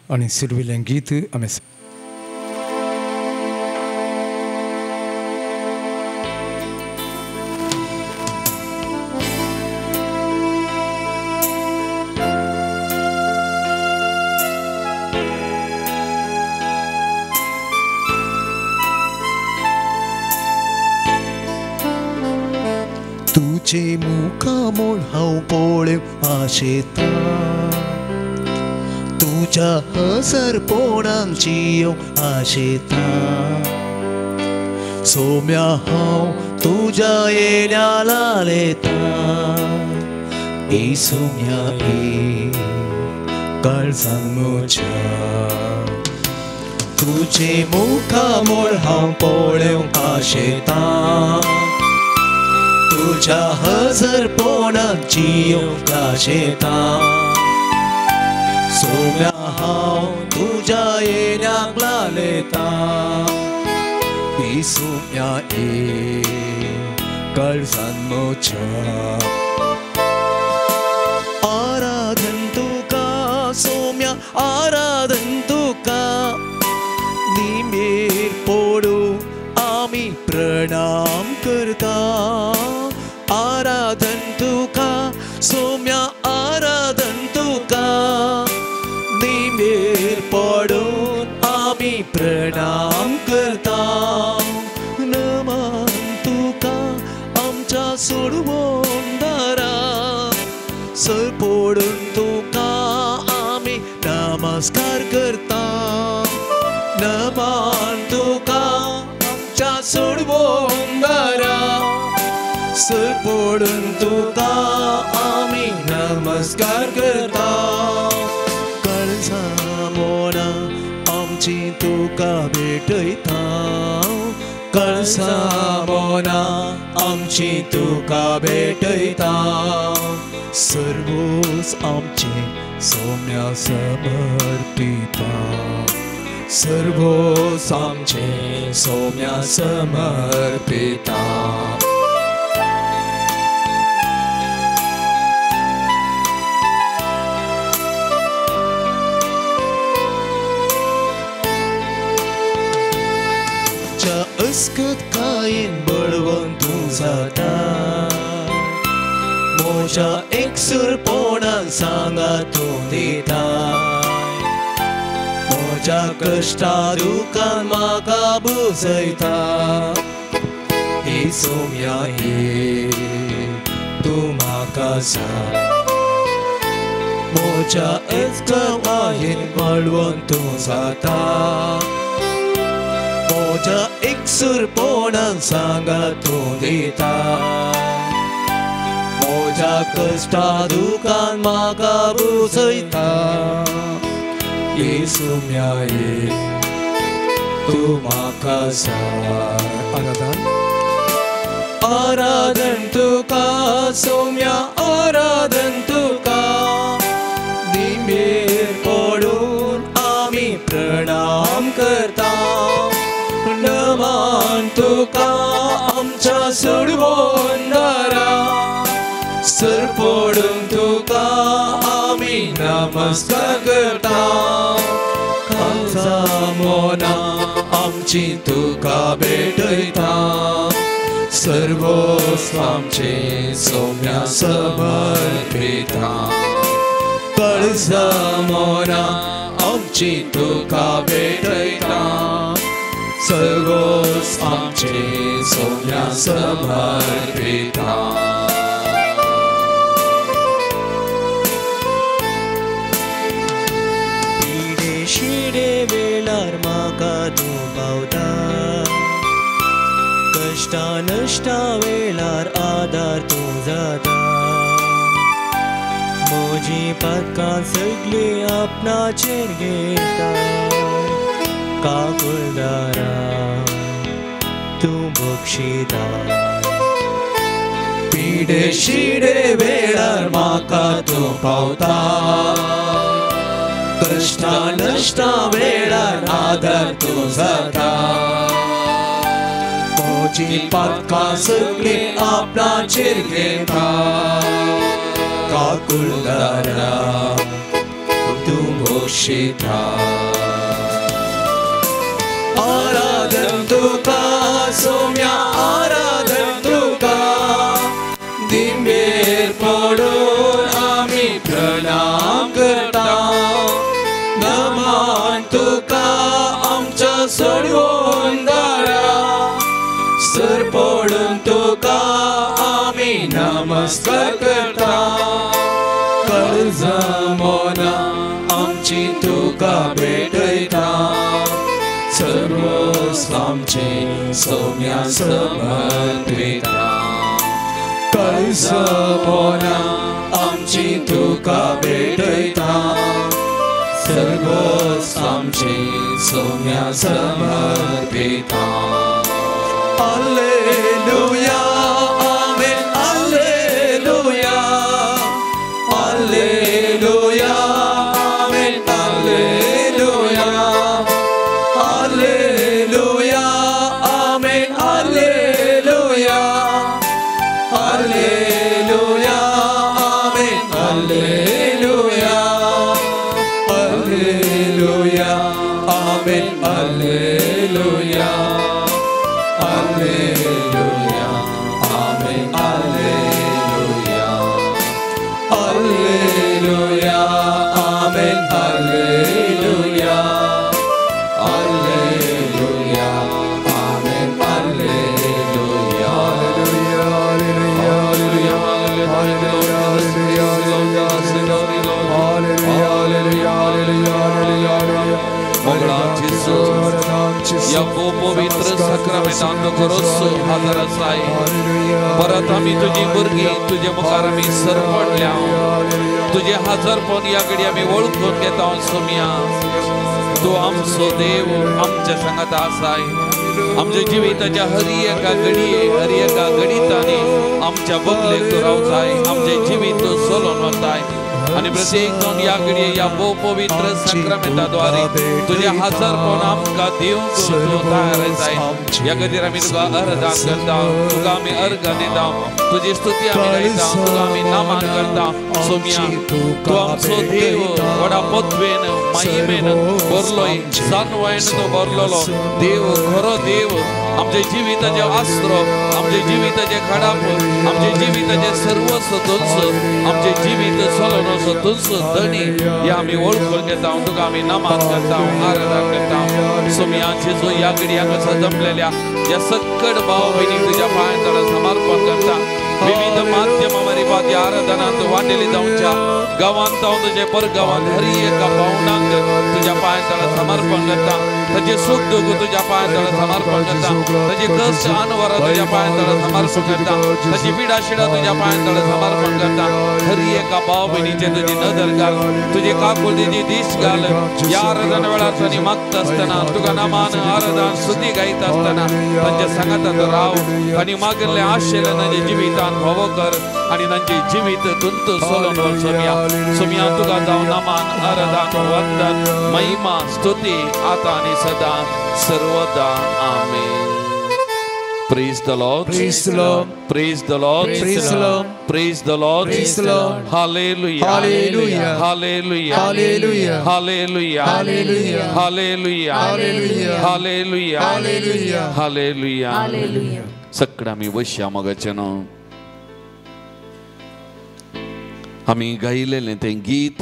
आणि सिल्विलें गीत आमी तुझे मुखामोल हांव पळोवंक आशेता तुझ्या हसरपणाक जियोंक आशेता सोम्या हांव तुझ्या येण्या लालेता सोम्या काळजांत म्हज्या तुझे मुखामोल हांव पळोवंक आशेता तुझ्या हसरपणाक जियोंक आशेता सोम्या हांव तुझ्या येण्याक लालेता सोम्या काळजांत म्हज्या आराधन तुका सोम्या आराधन तुका निमेर पडून आमी प्रणाम करता आराधन तुका सोम्या आराधन तुका निमेर पडून आमी प्रणाम करता नमन तुका आमच्या सोडवून दारा सर पडून तुका आमी नमस्कार करता नमन तुका आमच्या सोडवून दारा सर पडून तुका आमी नमस्कार करता काळजा मोना आमची तुका भेटयता काळजा मोना आमची तुका भेटयता सर्वोस आमचे सोम्या समर्पिता सर्वोस आमचे सोम्या समर्पिता अस्कत कायेन बळवून तूं जाता म्हज्या एकसुरपणाक सांगा तूं दिता म्हज्या कश्टा दुखान म्हाका बुजयता सोम्या तूं म्हाका सांग म्हज्या एकसुरपणाक बळवून तूं जाता म्हज्या एकसुरपणाक सांगा तूं दिता म्हज्या कश्टा दुखान म्हाका बुजयता सोम्या तूं म्हाका सांग आराधन तुका सोम्या आराधन तुका निमेर पडून आमी प्रणाम करता नमन तुका आमच्या सोडवून दारा सर पडून तुका आमी नमस्कार करता काळजा मोना आमची तुका भेटयता सर्वोस आमचे सोम्या समर्पिता काळजा मोना आमची तुका भेटयता सर्वोस आमचे सोम्या समर्पिता पिडे शिडे वेळार म्हाका तूं पावता कश्टा नश्टा वेळार आदार तूं जाता म्हजी पदकां सगळीं आपणाचेर घेता काकुळदारा तूं बक्षिता पिडे शिडे वेळार म्हाका तूं पावता कश्टा नश्टा वेळार आदार तूं जाता म्हजी पदकां सगळीं आपणाचेर घेता काकुळदारा तूं सुरक्षिता आराधन तुका सोम्या आराधन तुका दिंबेर पडून आम्ही प्रणाम करता नमन तुका आमच्या सोडवून दारा सर पडून तुका आम्ही नमस्कार करता कर्ज मोना आमची तुका भेटयता सर्व आमचे सौम्या समर्पिता कर्ज मोना आमची तुका भेटयता सर्व आमचे Soumya समर्पिता Alleluia, Amen, Alleluia, Alleluia, Amen, Alleluia, Alleluia, Amen, Alleluia, Alleluia, Amen, Alleluia, Alleluia, Amen, Alleluia. Alleluia, Amen, Alleluia, Alleluia, Amen, Alleluia, Alleluia, Amen, Alleluia, या पवित्र सक्रमेंतांत खरोच हजर आसाय परत आमी तुजी भुरगीं तुजे मुखार आमी सर पडल्या तुजे हजरपण या घडी आमी वळखून घेता सोम्या तूं आमचो देव आमच्या सांगात आसाय आमच्या जिविताच्या हर एका घडीतांनी आमच्या बगलेक तूं रावताय आमचे जिवीत तूं चलोवन वताय आणि प्रत्येक जण या घडी या पवित्र सक्रमेंताद्वारे तुझे हजरपण आमकां दिवंक तूं तयार आसाय या खातीर आमी तुका अर्दान करता तुका आमी अर्घ दिता तुजी स्तुती आमी गायता तुका आमी नामान करता सोम्या तूं आमचो देव व्हडा पदवेन महिमेन भरलोय जानवायन तूं भरलेलो देव खरो देव आमचे जिविताचे आस्रो आमचे जिविताचे खडाप आमचे जिविताचे सर्वस्व तुझ आमचे जिवीत चलोवन तुझ धणी या आमी वळखून घेता तुका आमी नामान करता आराधना करता सोम्या जेजू या घडी हांगासर जमलेल्या या सकट भाव भयणी तुज्या पांयां समर्पण करता विविध माध्यमांवरवी आराधनांत वांटेली जावच्या गांवांत हांव तुजे परगांवांत हर एका पावंडाक तुज्या पांयां समर्पण करता ताचे सुख दुख तुज्या पांयां समर्पण करता ताचे कष्ट अनवरां तुज्या पांयां समर्पण करता ताची पिडा शिडा तुज्या पांयां समर्पण करता हर एका भाव भयणीचे तुजी नदर घाल तुजे काकुळीची दिश घाल या आराधना वेळार तांणी मागता आसतना तुका नामान आराधना स्तुती गायता आसतना तांच्या सांगातांत राव तांणी मागिल्ले आशेले तांचे जिवितांत भोवो कर आनी तांचे जिवीत तुंत सोलोवन वच सोम्या तुका जावं नामान आराधना वंदन महिमा स्तुती आतां आनी सदां सर्वदा आमेन. Praise the Lord. Praise the Lord. Praise the Lord. Praise the Lord. Praise the Lord. Praise the Lord. Hallelujah. Hallelujah. Hallelujah. Hallelujah. Hallelujah. Hallelujah. Hallelujah. Hallelujah. Hallelujah. Hallelujah. Hallelujah. Hallelujah. सगळ्यांनी वश्या मगचेन आमी गायलेलें तें गीत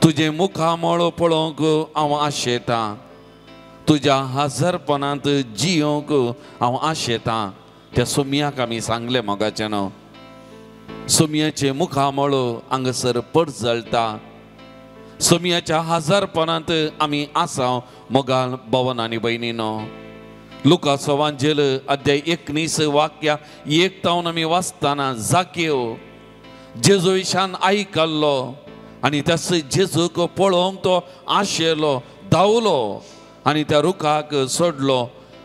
तुजे मुखामळ पळोवंक हांव आशेतां तुज्या हजरपणांत जियोंक हांव आशेतां त्या सोम्याक आमी सांगलें मोगाचें सोम्याचे मुखामळ हांगासर पडजळटा सोम्याच्या हजरपणांत आमी आसां मोगाल भवन आनी भयणीनो लुकाचो वांजेल अध्याय 19 वाक्या 1 तावन आमी वाचताना जाकेव जेजू विशान आयकल्लो आनी त्यास जेजूक पळोवंक तो आशेलो धांवलो आनी त्या रुखाक सोडलो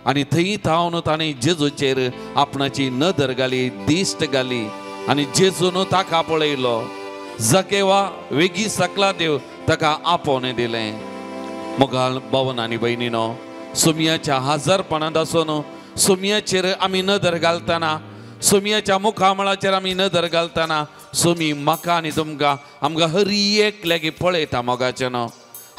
आनी थंय थावन ताणें जेजूचेर आपणाची नदर घाली दिश्ट घाली आनी जेजून ताका पळयलो जाकेवा वेगी सकला देव ताका आपोवन दिलें मोगाल भवन आनी भयणीनो सोम्याच्या हजरपणांत आसून सोम्याचेर आमी नदर घालतना सोम्याच्या मुखामळाचेर आमी नदर घालतना सोमी म्हाका आनी तुमकां आमकां हर एक लेगी पळयता मोगाचें न्हू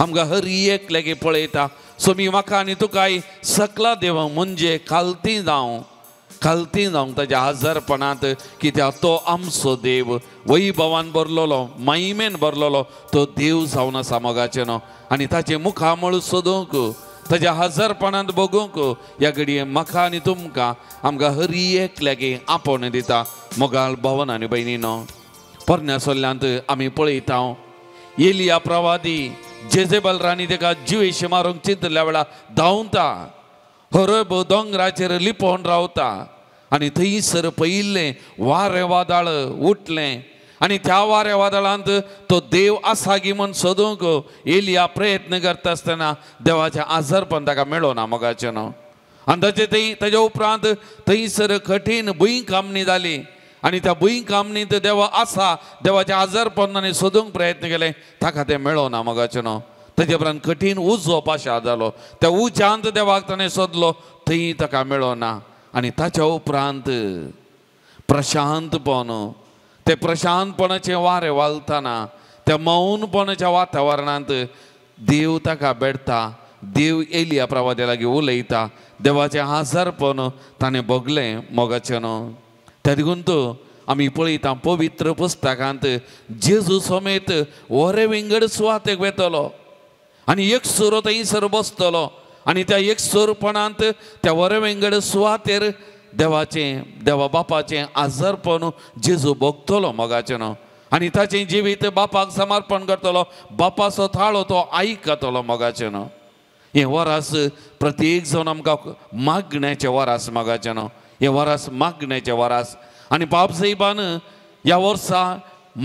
आमकां हर एक लेगी पळयता सोमी म्हाका आनी तुकाय सकला देव म्हणजे खालती जावंक ताच्या आजारपणांत कित्याक तो आमचो देव वैभवान भरलोलो महिमेन भरलोलो तो देव जावन आसा मोगाचें न्हू आनी ताचे मुखामळ सोदूंक ताच्या हजारपणांत बघूंक ह्या घडये म्हाका आनी तुमकां आमकां हर एक लेगी आपोवन दिता मोगाळ भवन आनी भयणीनो पोरण्या सोल्ल्यांत आमी पळयता एलिया प्रवादी जेजेबल राणी ताका जिवेशी मारूंक चिंतल्या वेळार धांवता हरब दोंगराचेर लिपोवन रावता आनी थंयसर पयिल्लें वारें वादळ उठलें आनी त्या वाऱ्या वादळांत तो देव आसा गी म्हूण सोदूंक एलिया प्रयत्न करता आसतना देवाचें आजारपण ताका मेळोना मोगाचें न्हू आनी ताच्या उपरांत थंयसर कठीण भुंय कामणी जाली आनी त्या भुंय कामणींत देव आसा देवाचें आजारपण आनी सोदूंक प्रयत्न केले ताका तें मेळोना मोगाचें न्हू ताचे उपरांत कठीण उजो पाशा जालो त्या उज्यांत देवाक ताणें सोदलो थंय ताका मेळोना आनी ताच्या उपरांत प्रशांतपण ते प्रशांतपणाचें वारें वालतना त्या मौनपणाच्या वातावरणांत देव ताका बेडता देव एलिया प्रवाद्या लागीं उलयता देवाचें आजारपण ताणें बगलें मोगाचें न्हू त्या देखून आमी पळयता पवित्र पुस्तकांत जेजू समेत वरे विंगड सुवातेक वेतलो आनी एकसुरो थंयसर बसतलो आनी त्या एकसुरपणांत त्या वरे विंगड सुवातेर देवा बापाचें आजारपण जेजू भोगतलो मोगाचें न्हू आनी ताचें जिवीत बापाक समर्पण करतलो बापाचो थाळो तो आयकतलो मोगाचें न्हू हें वरास प्रत्येक जावन आमकां मागण्याचें वरास मोगाचें न्हू हें वरास मागण्याचें वरास आनी पापसाहेबान ह्या वर्सा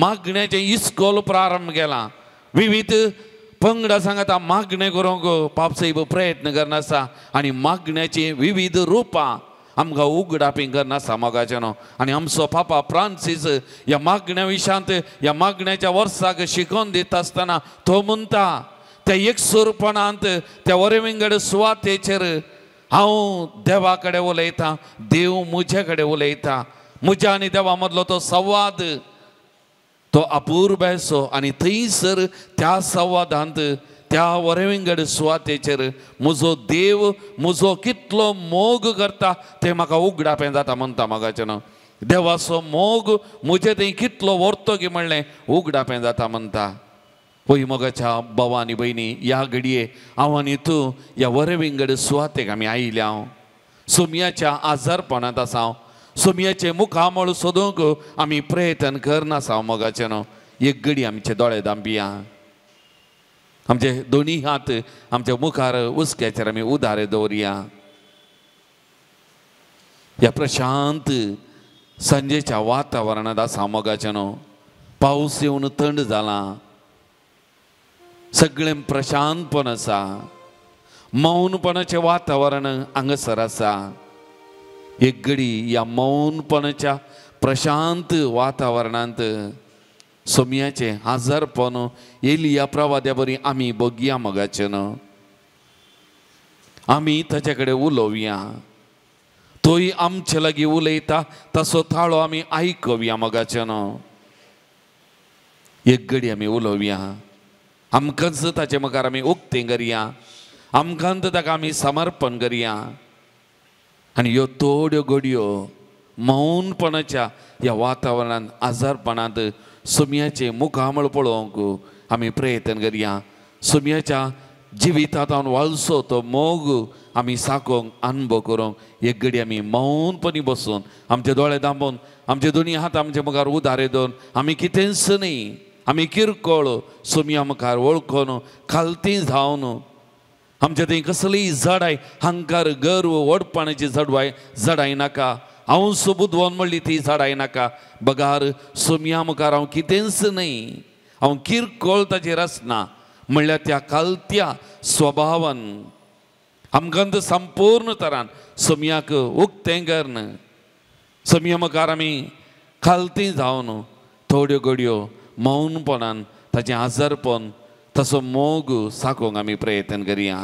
मागण्याचें इस्कोल प्रारंभ केला विविध पंगडा सांगता मागणें करूंक पापसाहेब प्रयत्न करना आसा आनी मागण्याचीं विविध रुपां आमकां उगडापी करना आसा मोगाचें न्हू आनी आमचो पापा फ्रांसीस ह्या मागण्या विशयांत ह्या मागण्याच्या वर्साक शिकोवन दिता आसतना तो म्हणटा त्या एकसुरपणांत त्या वरे विंगड सुवातेचेर हांव देवा कडेन उलयतां देव म्हजे कडेन उलयता म्हज्या आनी देवा मदलो तो संवाद तो अपूर्व असो आनी थंयसर त्या संवादांत त्या वरे विंगड सुवातेचेर म्हजो देव म्हजो कितलो मोग करता तें म्हाका उगडापें जाता म्हणटा मोगाचें न्हू देवाचो मोग म्हजे थंय कितलो व्हरतो की म्हणलें उगडापें जाता म्हणटा पळय मोगाच्या भावा आनी भयणी ह्या घडये हांव आनी तूं ह्या वरे विंगड सुवातेक आमी आयल्या हांव सुमयाच्या आजारपणांत आसा हांव सुमयाचे मुखामळ सोदूंक आमी प्रयत्न करना आसा हांव मोगाचें न्हू एक घडी आमचे दोळे धांपिया आमचे दोनी हात आमच्या मुखार उस्क्याचेर आमी उदारे दवरया ह्या प्रशांत सांजेच्या वातावरणांत आसा मोगाचें न्हू पावस येवन थंड जाला सगळें प्रशांतपण आसा मौनपणाचें वातावरण हांगासर आसा एक घडी ह्या मौनपणाच्या प्रशांत वातावरणांत सोमयाचें आजारपण एलिया प्रवाद्या बरी आमी बगया मोगाचें न्हू आमी ताचे कडेन उलोवया तोय आमचे लागीं उलयता ताचो थाळो आमी आयकवया मोगाचें न्हू एक घडी आमी उलोवया आमकांच ताचे मुखार आमी उक्ती करया आमकांत ताका आमी समर्पण करया आनी ह्यो थोड्यो घडयो मौनपणाच्या ह्या वातावरणांत आजारपणांत सुमयाचे मुखामळ पळोवंक आमी प्रयत्न करया सुमयाच्या जिवितांत वाळसो तो मोग आमी साकोवंक अनुभव करूंक एक घडी आमी मौनपणी बसून आमचे दोळे धांपून आमचे दोनी हात आमच्या मुखार उदारे दवन आमी कितेंच न्ही आमी किरकोळ सुमया मुखार वळखून खालती जावन आमच्या थंय कसलीय जडाय हंकार गर्व वडपणाची जडाय नाका हांव सोबूदवन म्हणली ती जडाय नाका बगार सुमया मुखार हांव कितेंच न्ही हांव किरकोळ ताचेर आसना म्हणल्यार त्या खालत्या स्वभावान आमकां संपूर्ण तरान सुमयाक उक्तें करन सुमया मुखार आमी खालती जावन थोड्यो घडयो मौनपणान ताचें आजारपण ताचो मोग साकोवंक आमी प्रयत्न करया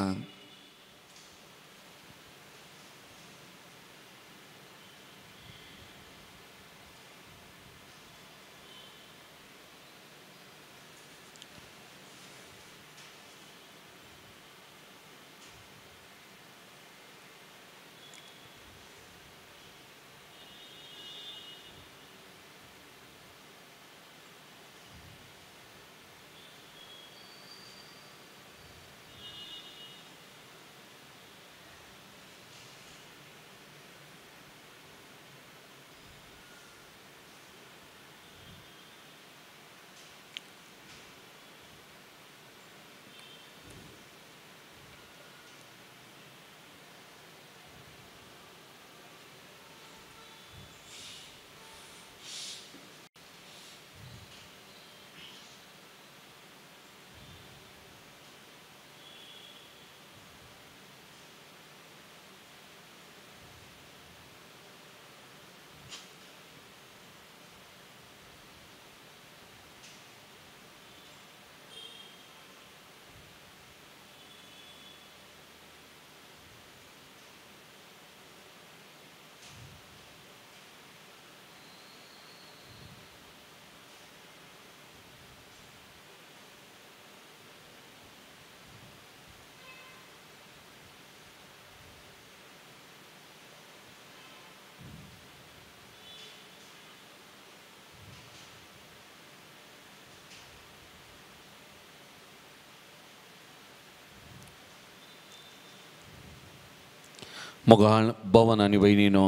मोगाळ भवन आणि बहिणीनो,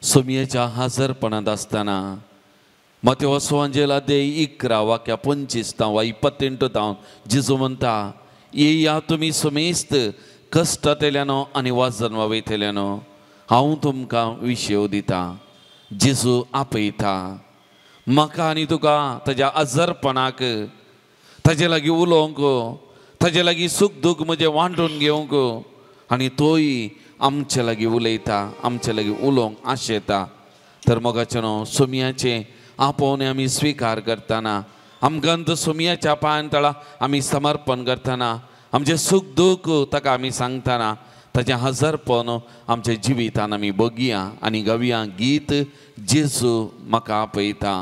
सोमयेच्या हजरपणात असताना मत्तेवाचो अंजेल अध्याय 11 वाक्य 25 वा 28 जेजू म्हणटा, येया तुमी समेस्त कश्टांतल्यानो आनी वाजन वयतल्यानो, हांव तुमकां विशेव दिता. जेजू आपयता म्हाका आनी तुका ताज्या हजरपणाक, ताजे लागीं उलोवंक, ताजे लागीं सुख दूख म्हजें वांटून घेवंक, आनी तोय आमचे लागीं उलयता, आमचे लागीं उलोवंक आशेता. तर मोगाचें सोमयाचें आपोवन आमी स्विकार करतना, आमकां सोमयाच्या पांयां तळा आमी समर्पण करतना, आमचें सुख दूख ताका आमी सांगतना, ताचें हजरपण आमच्या जिवितान आमी बगुया आनी गावया गीत जेजू म्हाका आपयता.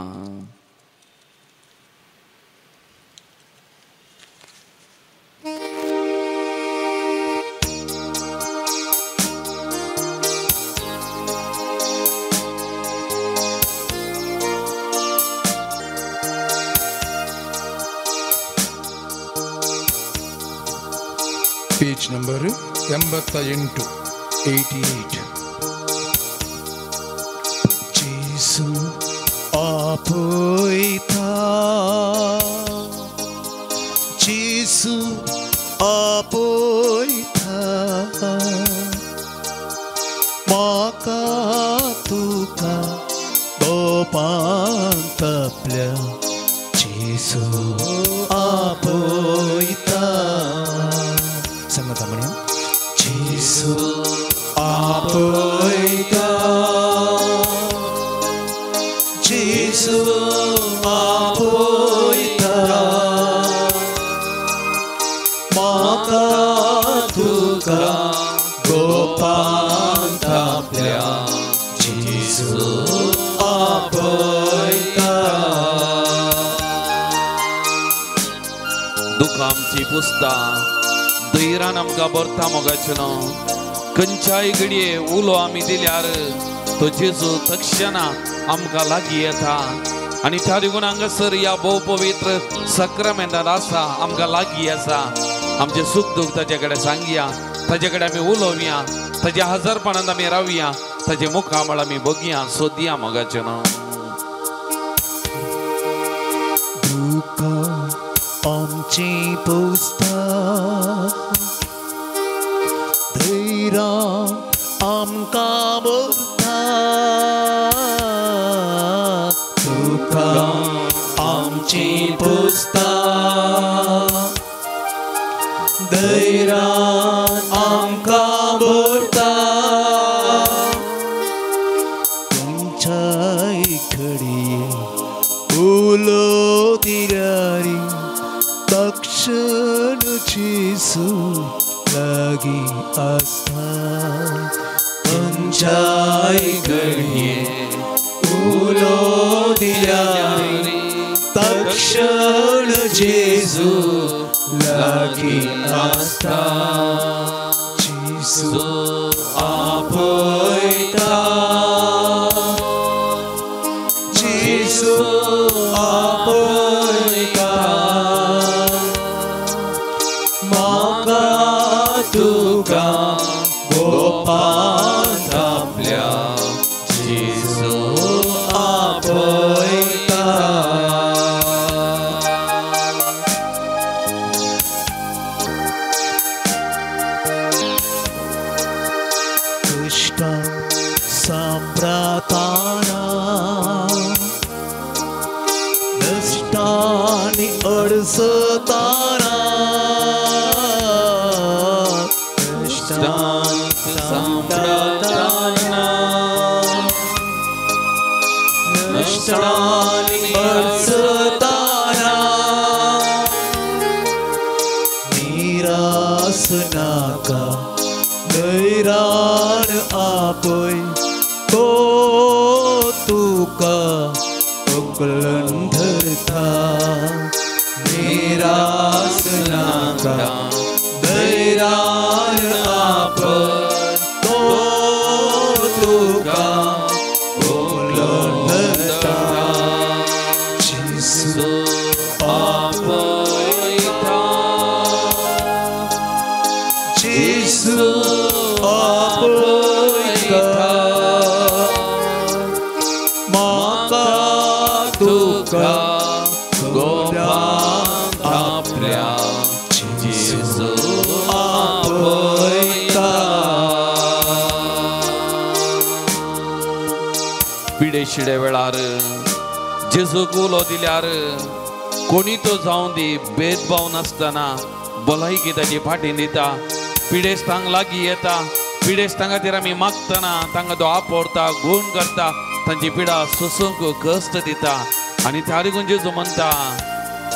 Page number 88. जेजू आपयता, जेजू आपयता, म्हाका तुका दोपांत आपल्या. जेजू आपयता. संगता म्हणया, जेजू आपयता, जेजू आपयता, म्हाका तुका गोपांत आपल्या. जेजू आपयता. दुःख आमची पुसता, धैर्यान आमकां भरता. मोगाचें खंयच्याय घडये उलो आमी दिल्यार तो जेजू तक्षणा आमकां लागीं येता आनी त्या देखून हांगासर ह्या भोव पवित्र सक्रामेंतांत आसा, आमकां लागीं आसा. आमचें सुख दूख ताचे कडेन सांगया, ताचे कडेन आमी उलोवया, ताच्या हजरपणांत आमी रावया, ताचे मुखामळ आमी बगुया, सोदया. मोगाचें दुःख आमची पुसता, धैर्यान आमकां भरता. दुःख आमची पुसता, धैर्यान आमकां भरता. खंयच्याय घडये उलो दिल्यारी तक्षण जेजू लागीं आसता. खंयच्याय घडये उलो दिल्यारी तक्षण जेजू लागीं आसता. जेजू आपयता, जेजू आपयता, म्हाका तुका गोपांत आपल्या. जेजू आपयता. कष्टां सांप्रताना, नश्टांनी अडसताना, नश्टांनी अडसताना, निराश नाका, धैर्यान आपय तो तुका उकलन धरता. निराश नाका, धैर्यान आपय तो तुका उकलन धरता. जेजू आपयता, जेजू आपयता, जेजू आपयता पिडे शिडे वेळार जेजूक उलो दिल्यार कोणी तो जाऊं दी भेदभाव नासतना भलायकी ताची फाटीं दिता पिडेस्तांक लागीं येता पिडेस्तां खातीर आमी मागतना तांकां तो आपोरता गुण करता तांची पिडा सोसूंक कश्ट दिता आनी त्या देखून जेजू म्हणटा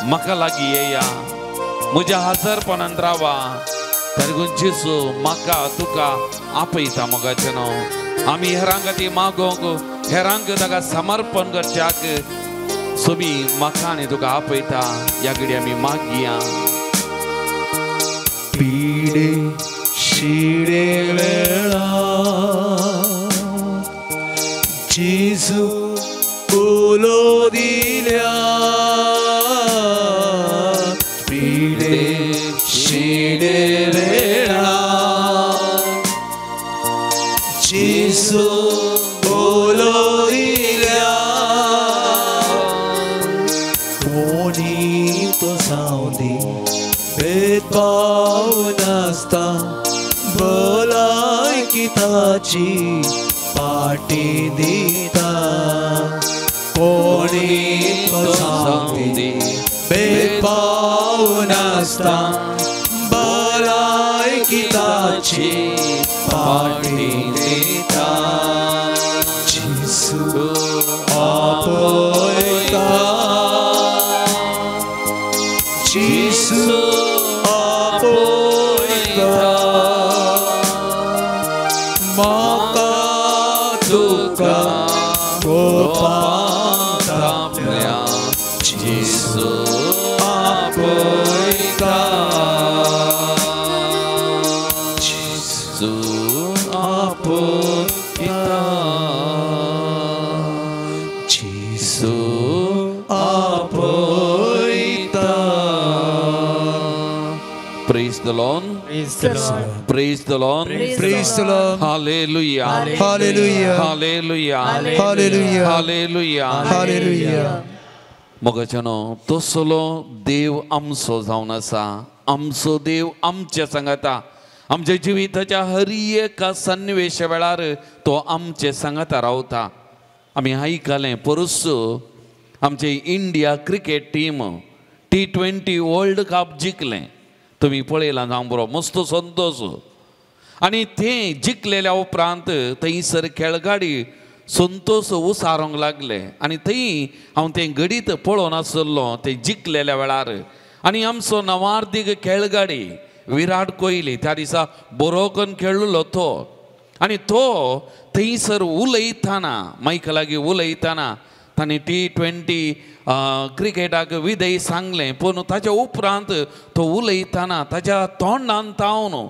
म्हाका लागीं येया म्हज्या हजरपणांत रावा त्या देखून जेजू म्हाका तुका आपयता मोगाचें न्हू आमी हेरां खातीर मागोंक हेरांक ताका समर्पण करच्याक सोबी म्हाका आनी तुका आपयता ह्या घडी आमी मागया पिडे शिडे वेळा जेजू उलो दिल्या पिडे शिडे वेळा जेजू उलो दिल्या कोणी तो जाऊं दी भेदभाव नासता भलायकी ताची फाटी दिता कोणी तो जाऊं दी भेदभाव नासता भलायकी ताची फाटी दिता जेजू आपयता जेजू आपयता म्हाका तुका कोपांत आपल्या जेजू आपयता जेजू आपयता जेजू आपयता Praise the Lord. Praise the Lord. Praise the Lord. Praise the Lord. Hallelujah. Hallelujah. Hallelujah. Hallelujah. Hallelujah. Hallelujah. मोगाचेनो तसलो देव आमचो जावन आसा आमचो देव आमच्या सांगाता आमच्या जिविताच्या हर एका सन्निवेश वेळार तो आमचे सांगाता रावता आमी आयकलें परसू आमचे India cricket team T20 world cup जिखलें तुम्ही पळयलां जावं बरो मस्त संतोष आनी तें जिखलेल्या उपरांत थंयसर खेळगाडी संतोष उसारोंक लागले आनी थंय हांव तें घडीत पळोवन आसलो तें जिखलेल्या वेळार आनी आमचो नवार्दीक खेळगाडी विराट कोहली त्या दिसा बरो करून खेळ्ळो तो आनी तो थंयसर उलयतना मायका लागीं उलयतना ताणें T20 क्रिकेटाक विदय सांगलें पूण ताच्या उपरांत तो उलयतना ताच्या तोंडान तावन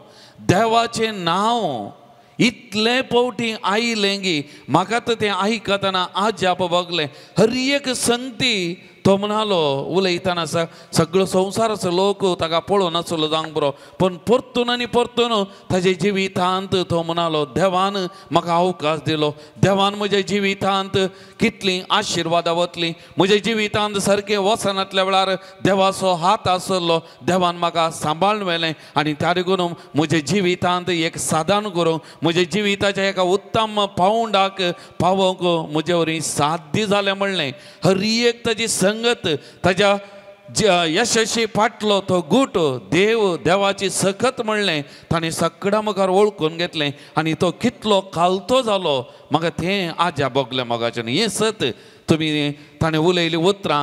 देवाचें नांव इतले फावटी आयलें की म्हाका तें आयकतना आजाप भोगलें हर एक संगती तो म्हणालो उलयतना सगळो संवसाराचो लोक ताका पळोवन आसलो जावंक बरो पण परतून आनी परतून ताचे जिवितांत तो म्हणालो देवान म्हाका अवकाश दिलो देवान म्हज्या जिवितांत कितलीं आशिर्वादां वतलीं म्हज्या जिवितांत सारकें वसनातल्या वेळार देवाचो हात आसलो देवान म्हाका सांबाळून व्हेलें आनी त्या देखून म्हज्या जिवितांत एक साधन करूंक म्हज्या जिविताच्या एका उत्तम पावंडाक पावोवंक म्हजे वरी साध्य जालें म्हणलें हर एक ताची संगत ताच्या यशस्वी फाटलो तो गूट देवाची सखत म्हणलें ताणें सगळ्या मुखार वळखून घेतलें आनी तो कितलो खालतो जालो म्हाका तें आजा भोगलें मोगाचें हें सत तुमी ताणें उलयलीं उतरां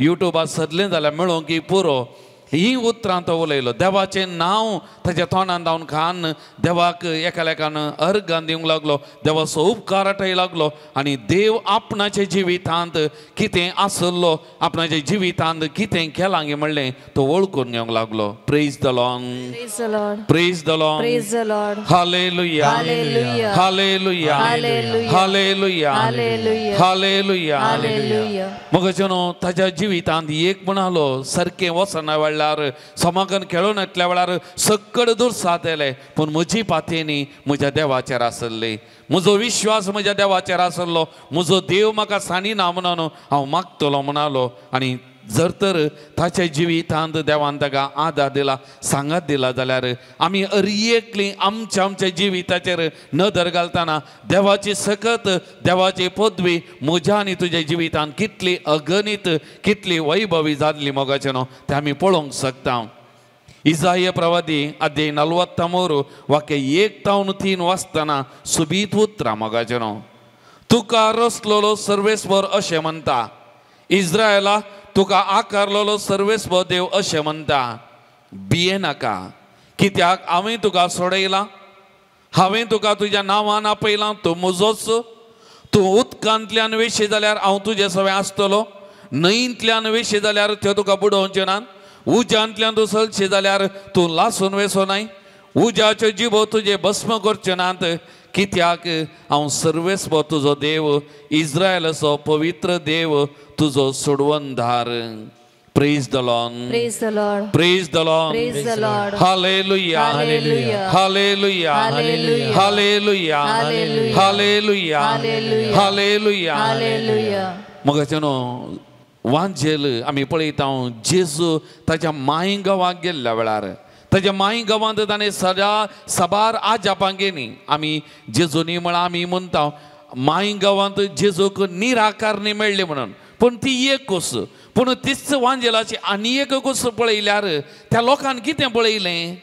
युट्यूबार सदलें जाल्यार मेळोवंक पुरो ही उतरां तो उलयलो देवाचें नांव ताच्या तोंडान लावन खान देवाक एकालेकान अर्गां दिवंक लागलो देवाचो उपकार आठय लागलो आनी देव आपणाच्या जिवितांत कितें आसलो आपणाच्या जिवितांत कितें केलां गे म्हणलें तो वळखून घेवंक लागलो praise the lord praise the lord hallelujah hallelujah hallelujah hallelujah मोगाचेनो ताच्या जिवितांत एक म्हणालो सारकें वसना समागम खेळून येतल्या वेळार सकड दूर साथ येले पूण म्हजी पातेनी म्हज्या देवाचेर आसली म्हजो विश्वास म्हज्या देवाचेर आसलो म्हजो देव म्हाका सानिना म्हणून हांव मागतलो म्हणालो आनी जर तर ताच्या जिवितांत देवान ताका आदार दिला सांगात दिला जाल्यार आमी अरियेकली आमच्या जिविताचेर नदर घालतना देवाची सकत देवाची पदवी म्हज्या आनी तुज्या जिवितांत कितली अगणित कितली वैभवी जाल्ली मोगाचें न्हू तें आमी पळोवंक शकता. इसाया प्रवादी अध्याय 43 वाक्य 1-3 वाचतना सुबीत उतरां मोगाचें न्हू. तुका रचलेलो सर्वेस्वर अशें म्हणटा, इस्रायला तुका आकारलेलो सर्वेस्वर देव अशें म्हणटा, भिये नाका, कित्याक हांवें तुका सोडयलां, हांवें तुका तुज्या नांवान आपयलां, तूं म्हजोच. तूं उदकांतल्यान वेशी जाल्यार हांव तुजे सवें आसतलो, न्हंयेंतल्यान वेशी जाल्यार त्यो तुका बुडोवच्यो नात, उज्यांतल्यान तूं चलशी जाल्यार तूं लासून वेसोनाय, उज्याच्यो जिबो तुजे भस्म करच्यो नात, कित्याक हांव सर्वेस्व तुजो देव, इस्रायलाचो पवित्र देव, तुजो सोडवणदार. Praise the Lord. Praise the Lord. Praise the Lord. Praise the Lord. Hallelujah. Hallelujah. Hallelujah. Hallelujah. Hallelujah. Hallelujah. Hallelujah. Hallelujah. Hallelujah. Hallelujah. मोगाचेनो वांजेल आमी पळयता जेजू ताच्या माई गांवांक गेल्ल्या वेळार ताच्या माई गांवांत ताणें सबार आजापांक गेली. आमी जेजूनी म्हळ्यार आमी म्हणटा माई गांवांत जेजूक निराकारणी मेळ्ळी म्हणून, पूण ती एक कूस. पूण तीच वांजेलाची आनी एक कूस पळयल्यार त्या लोकांन कितें पळयलें?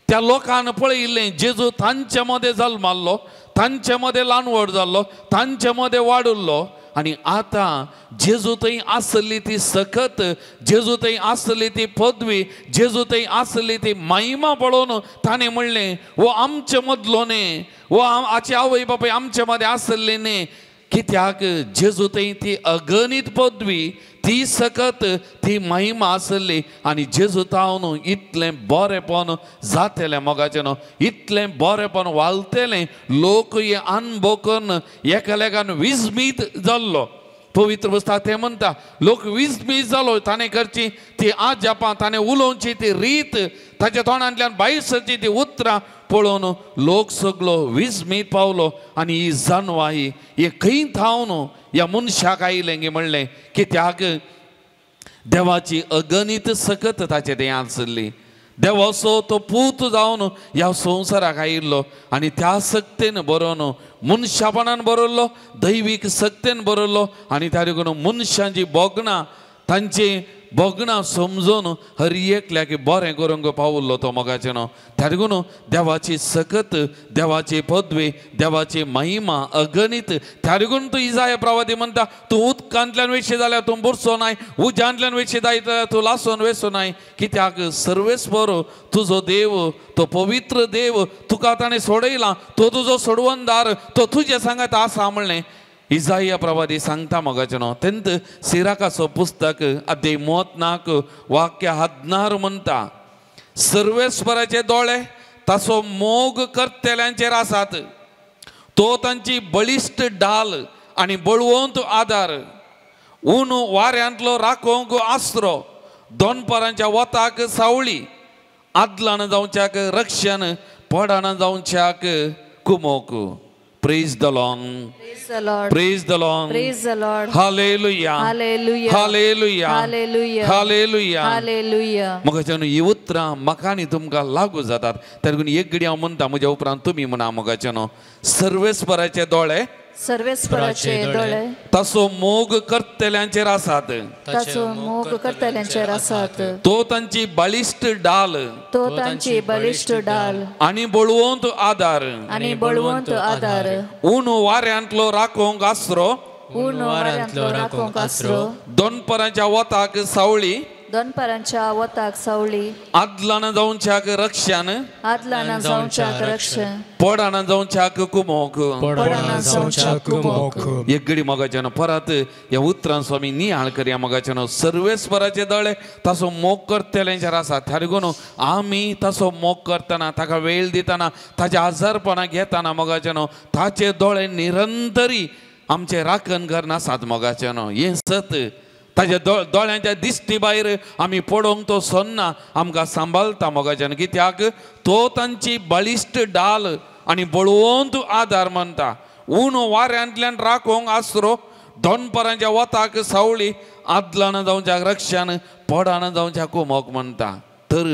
त्या लोकांन पळयलें जेजू तांचे मदें जल्माल्लो, तांचे मदें ल्हान व्हड जाल्लो, तांचे मदें वाडुल्लो, आनी आतां जेजू थंय आसली ती सकत, जेजू थंय आसली ती पदवी, जेजू थंय आसली ती महिमा पळोवन ताणें म्हणलें वो आमचे मदलो न्ही, वो आमचे आवय बापूय आमचे मदें आसले न्ही, कित्याक जेजू थंय ती अगणित पदवी, ती सकत, ती महिमा आसली. आनी जेजू तावन इतलें बरेंपण जातलें मोगाचें न्हू, इतलें बरेंपण वालतेलें, लोक हे अनुभव करून एकामेकान विस्मीत जाल्लो. पवित्र पुस्तकांत तें म्हणटा लोक विस्मीत जालो ताणें करची ती आजापां, ताणें उलोवची ती रीत, ताच्या तोंडांतल्यान भायर सरची ती उतरां पळोवन लोक सगळो विस्मीत पावलो. आनी ही जानवाही हे खंय थावन ह्या मनशाक आयलें गे म्हणलें, कित्याक देवाची अगणित सकत ताचे दें आसली. देवाचो तो पूत जावन ह्या संवसाराक आयिल्लो आनी त्या सक्तेन बरोवन मनशापणान बरयल्लो, दैवीक सक्तेन बरयल्लो, आनी त्या देखून मनशांची बोगणां तांची बोगणां समजून हर एकल्याक बरें करूंक पावल्लो तो मोगाचें न्हू. त्या देखून देवाची सकत, देवाची पदवी, देवाची महिमा अगणित. त्या देखून तूं इसाया प्रवादी म्हणटा तूं उदकांतल्यान वेशी जाल्यार तूं बुरसो नाय, उज्यांतल्यान वेशी जाल्यार तूं लासून वेसो नाय, कित्याक सर्वेस्वर तुजो देव, तो पवित्र देव, तुका ताणें सोडयलां, तो तुजो सोडवणदार, तो तुजे सांगात आसा म्हणलें इसाया प्रवादी सांगता मोगाचें न्हू. तेंत सिराकाचो पुस्तक अध्याय 34 वाक्य 16 म्हणटा, सर्वेस्वराचे दोळे ताचो मोग करतेल्यांचेर आसात, तो तांची बळिश्ट ढाल आनी बळवंत आदार, ऊन वाऱ्यांतलो राखोवंक आसरो, दोनपरांच्या वताक सावळी, आदलान जावच्याक रक्षण, पडान जावच्याक कुमोक. Praise the Lord. Praise the Lord. Praise the Lord. Praise the Lord. Hallelujah. Hallelujah. Hallelujah. Hallelujah. Hallelujah. Hallelujah. मोगाचें न्हू ही उतरां म्हाका आनी तुमकां लागू जातात. त्या देखून एक घडी हांव म्हणटा म्हज्या उपरांत तुमी म्हणा मोगाचें न्हू. सर्वेस्वराचे दोळे सर्वेस्वराचे दोळे ताचो मोग करतेल्यांचेर आसात, ताचो मोग करतल्यांचेर आसात, तो तांची बळिश्ट ढाल तो तांची बलिश्ट ढाल आनी बळवंत आदार, आनी बळवंत आदार, ऊन वाऱ्यांतलो राखोवंक आसरो, ऊन वाऱ्यांतलो राखोवंक आसरो, दोनपरांच्या वताक सावळी, दोनपरांच्या वताक सावळी, आदलान जावच्याक रक्षण, आदलान जावच्याक रक्षण, पडान जावच्याक कुमोक. पडान जावच्याक कुमोक. एक घडी मोगाचें परत ह्या उतरां स्वामी नियाळ करया मोगाचें. सर्वेस्वराचे दोळे ताचो मोग करतेल्यांचेर आसा. त्या देखून आमी ताचो मोग करतना, ताका वेळ दितना, ताच्या आजारपणाक घेतना मोगाचें ताचे दोळे निरंतरी आमचे राखण करना आसात मोगाचें. हें सत ताच्या दोळ्यांच्या दिश्टी भायर आमी पडोवंक तो सोन्ना आमकां सांबाळटा मोगाचें. कित्याक तो तांची बळिश्ट ढाल आनी बळवंत आदार म्हणटा. ऊन वाऱ्यांतल्यान राखोवंक आसरो, दोनपरांच्या वताक सावळी, आदलान जावच्या रक्षान पडान जावच्या कुमोक म्हणटा तर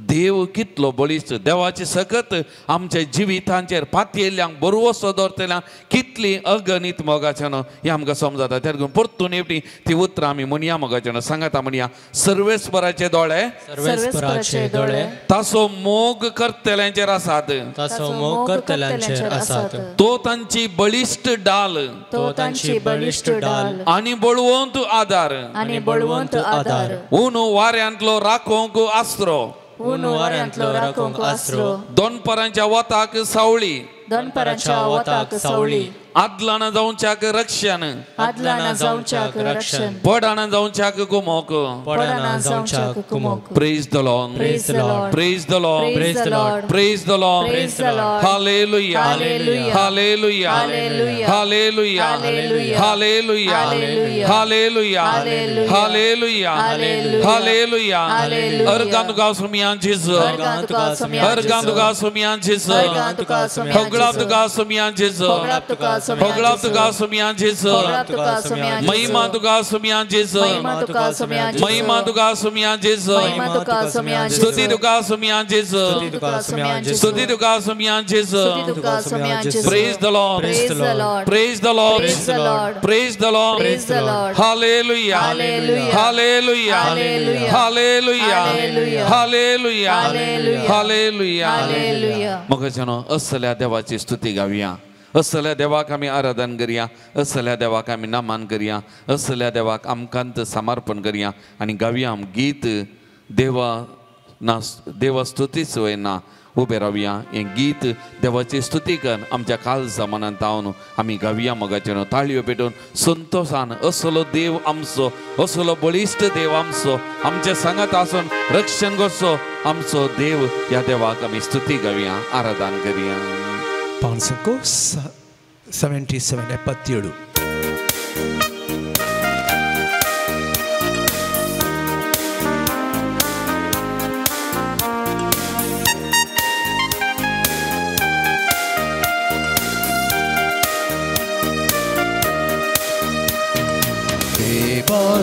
देव कितलो बळिश्ट देवाची सकत आमच्या जिवितांचेर पातयेल्ल्यांक बरोवसो दवरतल्यांक कितली अगणित मोगाचें हें आमकां समजता त्या लागून परतून एवटी ती उतरां आमी म्हणया मोगाचें सांगाता म्हणया सर्वेस्पराचे दोळे तासो मोग करतल्यांचेर आसात तो तांची बळिश्ट डाल आनी बळवंत आदार ऊन वाऱ्यांतलो राखोंक आसरो दोनपरांच्या वताक सावळी आदलान जावच्याक रक्षण पडान जावच्याक कुमोक praise the lord praise the lord praise the lord hallelujah hallelujah hallelujah hallelujah hallelujah hallelujah hallelujah अर्गांतुका सुमियान Jesus अर्गांतुका सुमियान Jesus होगळातुका सुमियान Jesus होगळातुका सुमियान Jesus महिमातुका सुमियान Jesus महिमातुका सुमियान Jesus स्तुतितुका सुमियान Jesus स्तुतितुका सुमियान Jesus praise the Lord praise the Lord praise the Lord hallelujah hallelujah hallelujah hallelujah hallelujah मोगचनो असल्या देवाची स्तुती गावया असल्या देवाक आमी आराधन करिया असल्या देवाक आमी नमन करिया असल्या देवाक आमकांत समर्पण करिया आनी गावया गीत देवा स्तुती सुवेना उबे रावया हें गीत देवाची स्तुती कर आमच्या काल जमान्यांत हांव आमी गावया मोगाचेर ताळयो पेटोवन संतोषान असलो देव आमचो असलो बळिश्ट देव आमचो आमच्या सांगात आसून रक्षण करचो आमचो देव ह्या देवाक आमी स्तुती गावया आराधन करिया 577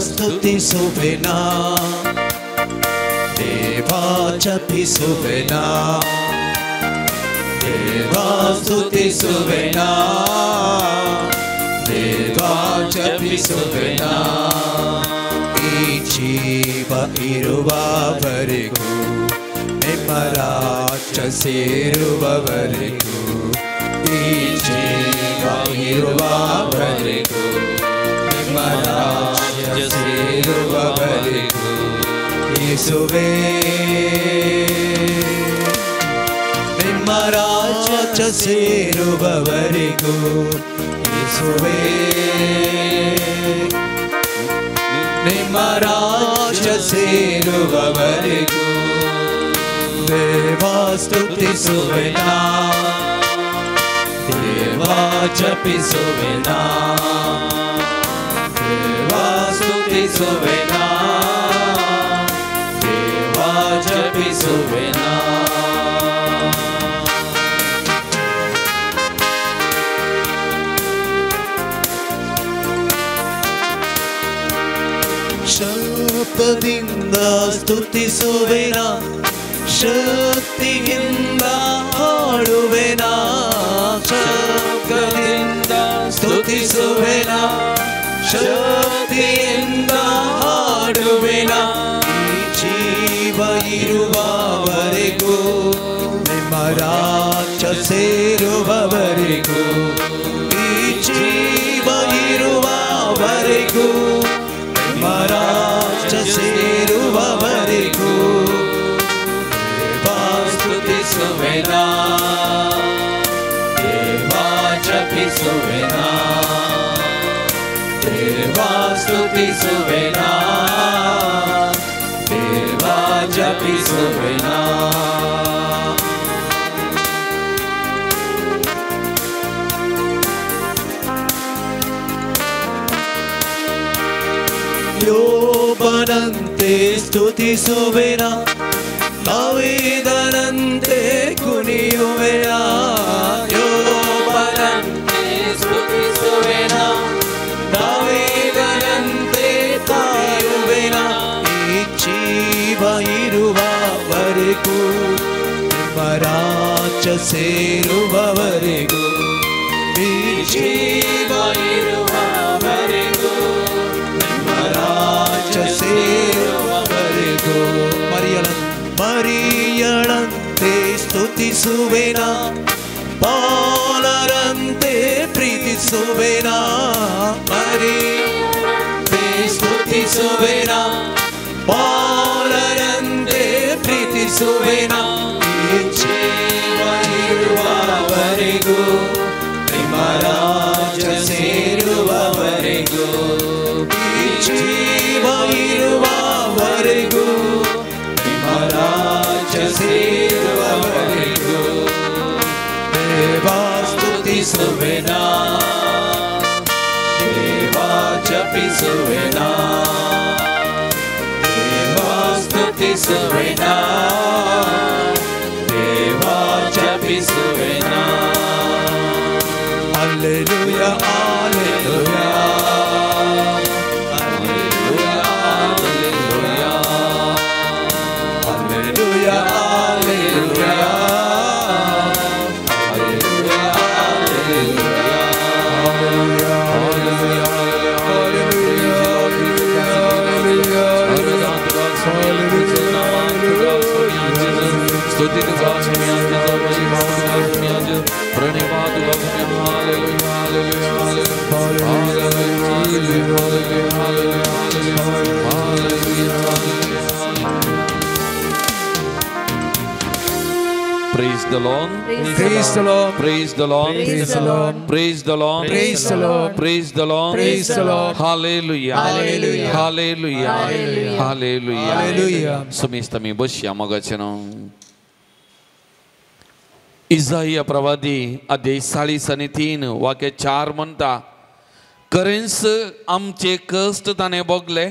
स्तुति सुवेना देवाच्या पिसुवेना देवा स्तुति सुवेना देवाच्या पिसुवेना ಈ ಜೀವ ಇರುವವರೆಗೂ ನಿಮ್ಮ ರಾಜ್ಯ ಸೇರುವವರೆಗೂ ಈ ಜೀವ ಇರುವವರೆಗೂ ನಿಮ್ಮ ರಾಜ್ಯ ಸೇರುವವರೆಗೂ ಯೇಸುವೇ ನಿಮ್ಮ ರಾಜ್ಯ ಸೇರುವವರೆಗೂ ಯೇಸುವೇ ನಿಮ್ಮ ರಾಜ್ಯ ಸೇರುವವರೆಗೂ ದೇವಾ ಸ್ತುತಿಸುವೆನಾ ದೇವಾ ಜಪಿಸುವೆನಾ ದೇವಾ ಸ್ತುತಿಸುವೆನಾ ದೇವಾ ಜಪಿಸುವೆನಾ ಶಬ್ದದಿಂದ ಸ್ತುತಿಸುವೆನಾ ಶಕ್ತಿಯಿಂದ ಹಾಡುವೆನಾ ಶಬ್ದದಿಂದ ಸ್ತುತಿಸುವೆನಾ ಶಕ್ತಿಯಿಂದ ಹಾಡುವೆನಾ ಈ ಜೀವ ಇರುವವರೆಗೂ ನಿಮ್ಮ ರಾಜ್ಯ ಸೇರುವವರೆಗೂ ಈ ಜೀವ ಇರುವವರೆಗೂ ನಿಮ್ಮ ರಾಜ್ಯ ಸೇರುವವರೆಗೂ ದೇವಾ ಸ್ತುತಿಸುವೆನಾ ದೇವಾ ಜಪಿಸುವೆನಾ ದೇವಾ ಸ್ತುತಿಸುವೆನಾ ದೇವಾ ಜಪಿಸುವೆನಾ ಯೋಬನಂತೆ ಸ್ತುತಿಸುವೆನಾ ದಾವೀದನಂತೆ ಕುಣಿಯುವೆನಾ ಯೋಬನಂತೆ ಸ್ತುತಿಸುವೆನಾ ದಾವೀದನಂತೆ ಸಾಕು ನಿಮ್ಮ ರಾಜ್ಯ ಸೇರುವವರೆಗೂ ಈ ಜೀವ ಇರುವವರೆಗೂ ನಿಮ್ಮ ರಾಜ್ಯ ಸೇರುವವರೆಗೂ ಮರಿಯಳಂತೆ ಸ್ತುತಿಸುವೆನ ಬಾಲರಂತೆ ಪ್ರೀತಿಸುವೆನ ಮರಿಯಳಂತೆ ಸ್ತುತಿಸುವೆನ ಬಾಲರಂತೆ ಪ್ರೀತಿಸುವೆನ ಈ ಜೀವ ಇರುವವರೆಗೂ ನಿಮ್ಮ ರಾಜ್ಯ ಸೇರುವವರೆಗೂ ಈ ಜೀವ ಇರುವವರೆಗೂ ನಿಮ್ಮ ರಾಜ್ಯ ಸೇರುವವರೆಗೂ ದೇವಾ ಸ್ತುತಿಸುವೆನ ದೇವಾ ಜಪಿಸುವೆನ ದೇವಾ ಸ್ತುತಿಸುವೆನ ದೇವಾ ಜಪಿಸುವೆನ Hallelujah, hallelujah, hallelujah, hallelujah, hallelujah, Praise the Lord. Praise the Lord. Praise the Lord. Praise the Lord. Praise the Lord. Praise the Lord. Praise the Lord. Praise the Lord. Hallelujah. Hallelujah. Hallelujah. Hallelujah. Hallelujah. Hallelujah. Sumista mi bosya magachano. Isaiah प्रवादी अध्याय 43 वाक्य 4 म्हणता करेन्स आमचे कष्ट ताणे बगले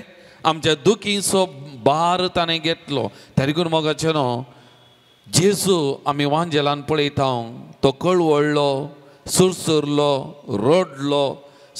आमच्या दुखीचो भार ताणे घेतलो तरीकून मोगाचेनो जेजू आमी वांजेलान पळयता तो कळवळलो सुरसुरलो रोडलो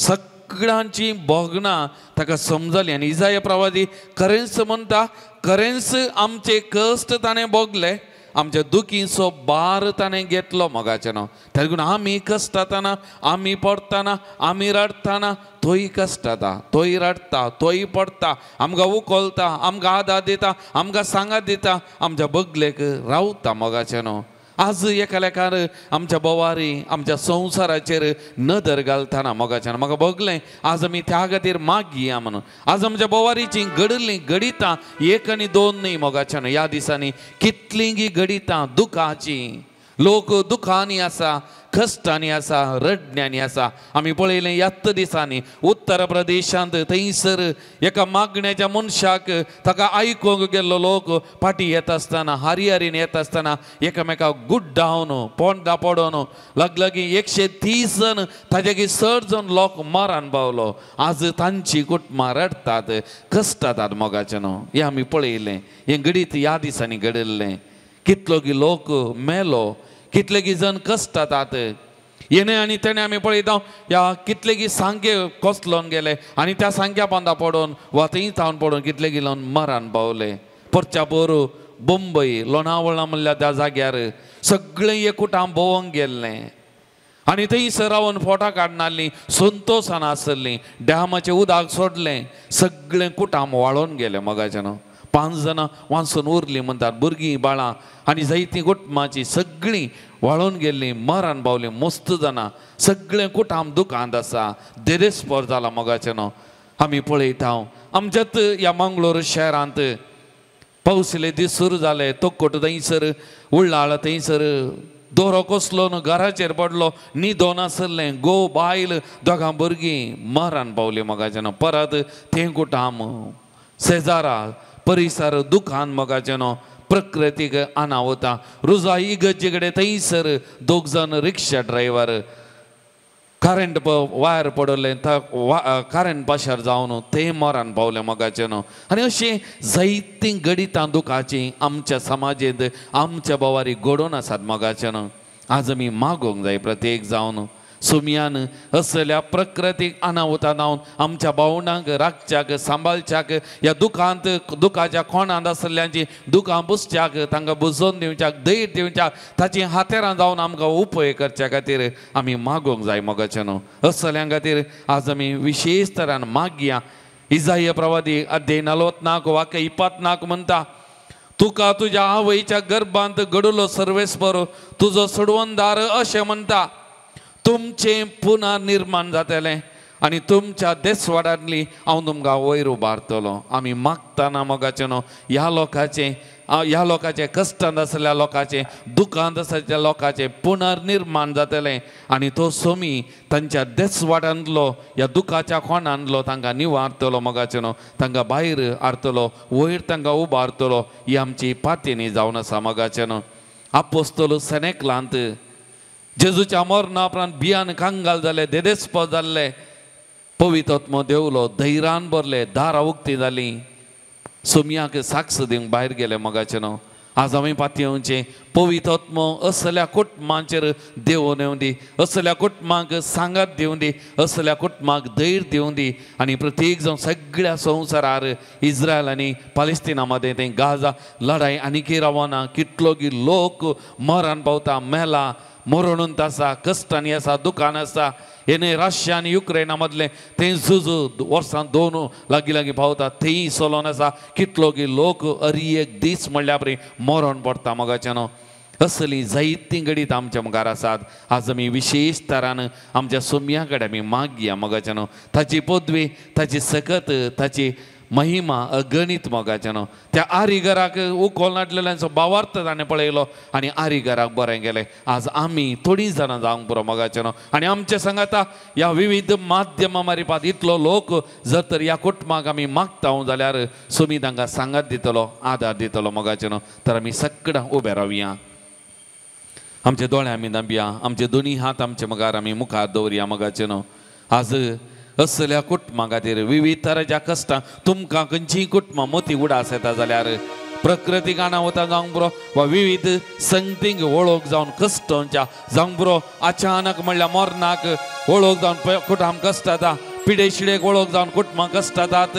सगळ्यांची भोगणां ताका समजली आनी इसाया प्रवादी करेन्स म्हणटा करेन्स आमचे कष्ट ताणे बगले आमच्या दुखीचो भार ताणें घेतलो मोगाचेनो तरीकून आमी कश्टातना आमी पडटाना आमी रडटाना तोय कश्टाता तोय रडटा तोय पडटा आमकां उखलता आमकां आदार दिता आमकां सांगात दिता आमच्या बगलेक रावता मोगाचेनो आज एका लेखार आमच्या बोवारी आमच्या संवसाराचेर नदर घालतना मोगाचेनो म्हाका बगलें आज आमी त्या खातीर मागया म्हणून आज आमच्या बोवारीचीं घडलीं घडितां एक आनी दोन न्ही मोगाचेनो ह्या दिसांनी कितलीं घडितां दुखाचीं लोक दुखांनी आसा कश्टांनी आसा रडण्यांनी आसा आमी पळयलें ह्याच दिसांनी उत्तर प्रदेशांत थंयसर एका मागण्याच्या मनशाक ताका आयकूंक गेल्लो लोक फाटीं येता आसतना हारी येता आसतना एकामेकाक गुड्डावन पोंडा पडोवन लगलगी 130 जण ताचे 60 जण लोक मरण पावलो आज तांची कुटुंबां रडतात कश्टातात मोगाचेनो हें आमी पळयलें हें घडीत ह्या दिसांनी घडिल्लें कितलो की लोक मेलो कितले की जण कश्टातात येणे आनी तेणे आमी पळयता ह्या कितले की सांगे कोसलोन गेले आनी त्या सांग्या पोंदा पडोवन वा थंय थावन पडोवन कितले की लोक मरण पावले परच्या पोर मुंबय लोणावळा म्हणल्या त्या जाग्यार सगळें एकूटां भोंवंक गेल्लें आनी थंयसर रावन फोटां काडनालीं संतोशान आसलीं डॅमाचें उदक सोडलें सगळें कुटाम वाळोवन गेलें मोगाचेनो 5 जाणां वाचून उरलीं म्हणटात भुरगीं बाळां आनी जायतीं कुटुंबांची सगळीं वाळोवन गेल्लीं मरण पावलीं मस्त जाणां सगळें कुटाम दुखांत आसा देरेस्पोर जाला मोगाचेनो आमी पळयता आमच्यात ह्या मंगळूर शहरांत पावसिले दीस सुरू जाले तोकोट थंयसर उल्लाळ थंयसर दोरो कोसलो घराचेर पडलो न्हिदोन आसलें गो बायल दोगां भुरगीं मरण पावलीं मोगाचेनो परत तें कुटाम शेजारा परिसर दुखान मोगाचेनो प्रकृतीक अनाहुता रुजा इगर्जे कडेन थंयसर 2 जण रिक्षा ड्रायव्हर करंट वायर पडले करंट पाशार जावन ते मरण पावले मोगाचेनो आनी अशीं जायतीं गडितां दुखाचीं आमच्या समाजींत आमच्या बोवारी घडोवन आसात मोगाचेनो आज आमी मागोवंक जाय प्रत्येक जावन सुमयान असल्या प्रकृतीक अनाहुतां जावन आमच्या भावंडांक राखच्याक सांबाळच्याक या दुखाच्या खोणांत आसल्ल्यांची दुखां बुजच्याक तांकां बुजोवन दिवच्याक धैर्य दिवच्याक ताची हातेरां जावन आमकां उपाय करच्या खातीर आमी मागोवंक जाय मोगाचें न्हू. असल्या खातीर आज आमी विशेश तरान मागया. इसाया प्रवादी अध्याय 44 वाक्य 24 म्हणटा, तुका तुज्या आवयच्या गर्भांत घडलो सर्वेस्पर तुजो सोडवणदार अशें म्हणटा, तुमचे पुनर्निर्माण जातलें आनी तुमच्या देसवाडांतली हांव तुमकां वयर उबारतलो. आमी मागतना मोगाचें न्हू ह्या लोकांचे कश्टांत आसलेल्या लोकांचे दुखांत आसलेल्या लोकांचे पुनर्निर्माण जातलें आनी तो सोमी तांच्या देसवाडांतलो ह्या दुखाच्या खोणांतलो तांकां निवारतलो मोगाचें न्हू. तांकां भायर हाडटलो, वयर तांकां उबारतलो. ही आमची पातेनी जावन आसा मोगाचें न्हू. आपोस्तोल सेनेकलांत जेजूच्या मरणा उपरांत भियान कांगाल जाले, देदेस्पद जाल्ले, पवित्र आत्मो देवलो, धैर्यान भरले, दारां उक्तीं जालीं, सोमयाक साक्ष दिवंक भायर गेले मोगाचें न्हू. आज आमी पातयेवचें पवित्र आत्मो असल्या कुटुंबांचेर देवून येवं दी, असल्या कुटुंबांक सांगात दिवं दी, असल्या कुटुंबांक धैर्य दिवं दी. आनी प्रत्येक जावन सगळ्या संवसारार इस्रायल आनी पालेस्तिना मदें तें गाजा लढाई आनीकय रावना. कितलोगी लोक मरण पावता, मेला, मरणूंत आसा, कश्टांनी आसा, दुखान आसा. येणे रशिया आनी युक्रेना मदलें तें झूज वर्सां 2 लागीं पावता, थंय चलोन आसा. कितलोगी लोक एक दीस म्हणल्या परी मरण पडटा मोगाचें न्हू. असली जायतीं घडीत आमच्या मुखार आसात. आज आमी विशेश तरान आमच्या सोमया कडेन आमी मागया मोगाचें न्हू. ताची पदवी, ताची सकत, ताची महिमा अगणित मोगाचें न्हू. त्या आरिगराक उखोल नाटलेल्यांचो भावार्थ ताणें पळयलो आनी आरिगराक बरें गेलें. आज आमी थोडीं जाणां जावंक पुरो मोगाचें न्हू. आनी आमचे सांगाता ह्या विविध माध्यमां मारिपात इतलो लोक जर तर ह्या कुटुंबाक आमी मागता जाल्यार सोमी तांकां सांगात दितलो, आदार दितलो मोगाचें न्हू. तर आमी सगळ्यां उबे रावया, आमचे दोळे आमी दांबया, आमचे दोनी हात आमचे मुखार आमी मुखार दवरया मोगाचें न्हू. आज असल्या कुटुंबां खातीर विविध तरांच्या कश्टां तुमकां खंयचीय कुटुंबां मोठी उडास येता जाल्यार प्रकृतीक अनाहुतां जावंक पुरो वा विविध संगतींक वळख जावन कश्टांच्या जावंक पुरो, अचानक म्हणल्यार मरणाक वळख जावन कुटुंब कश्ट जाता, पिडेशिडेक वळख जावन कुटुंबां कश्ट जातात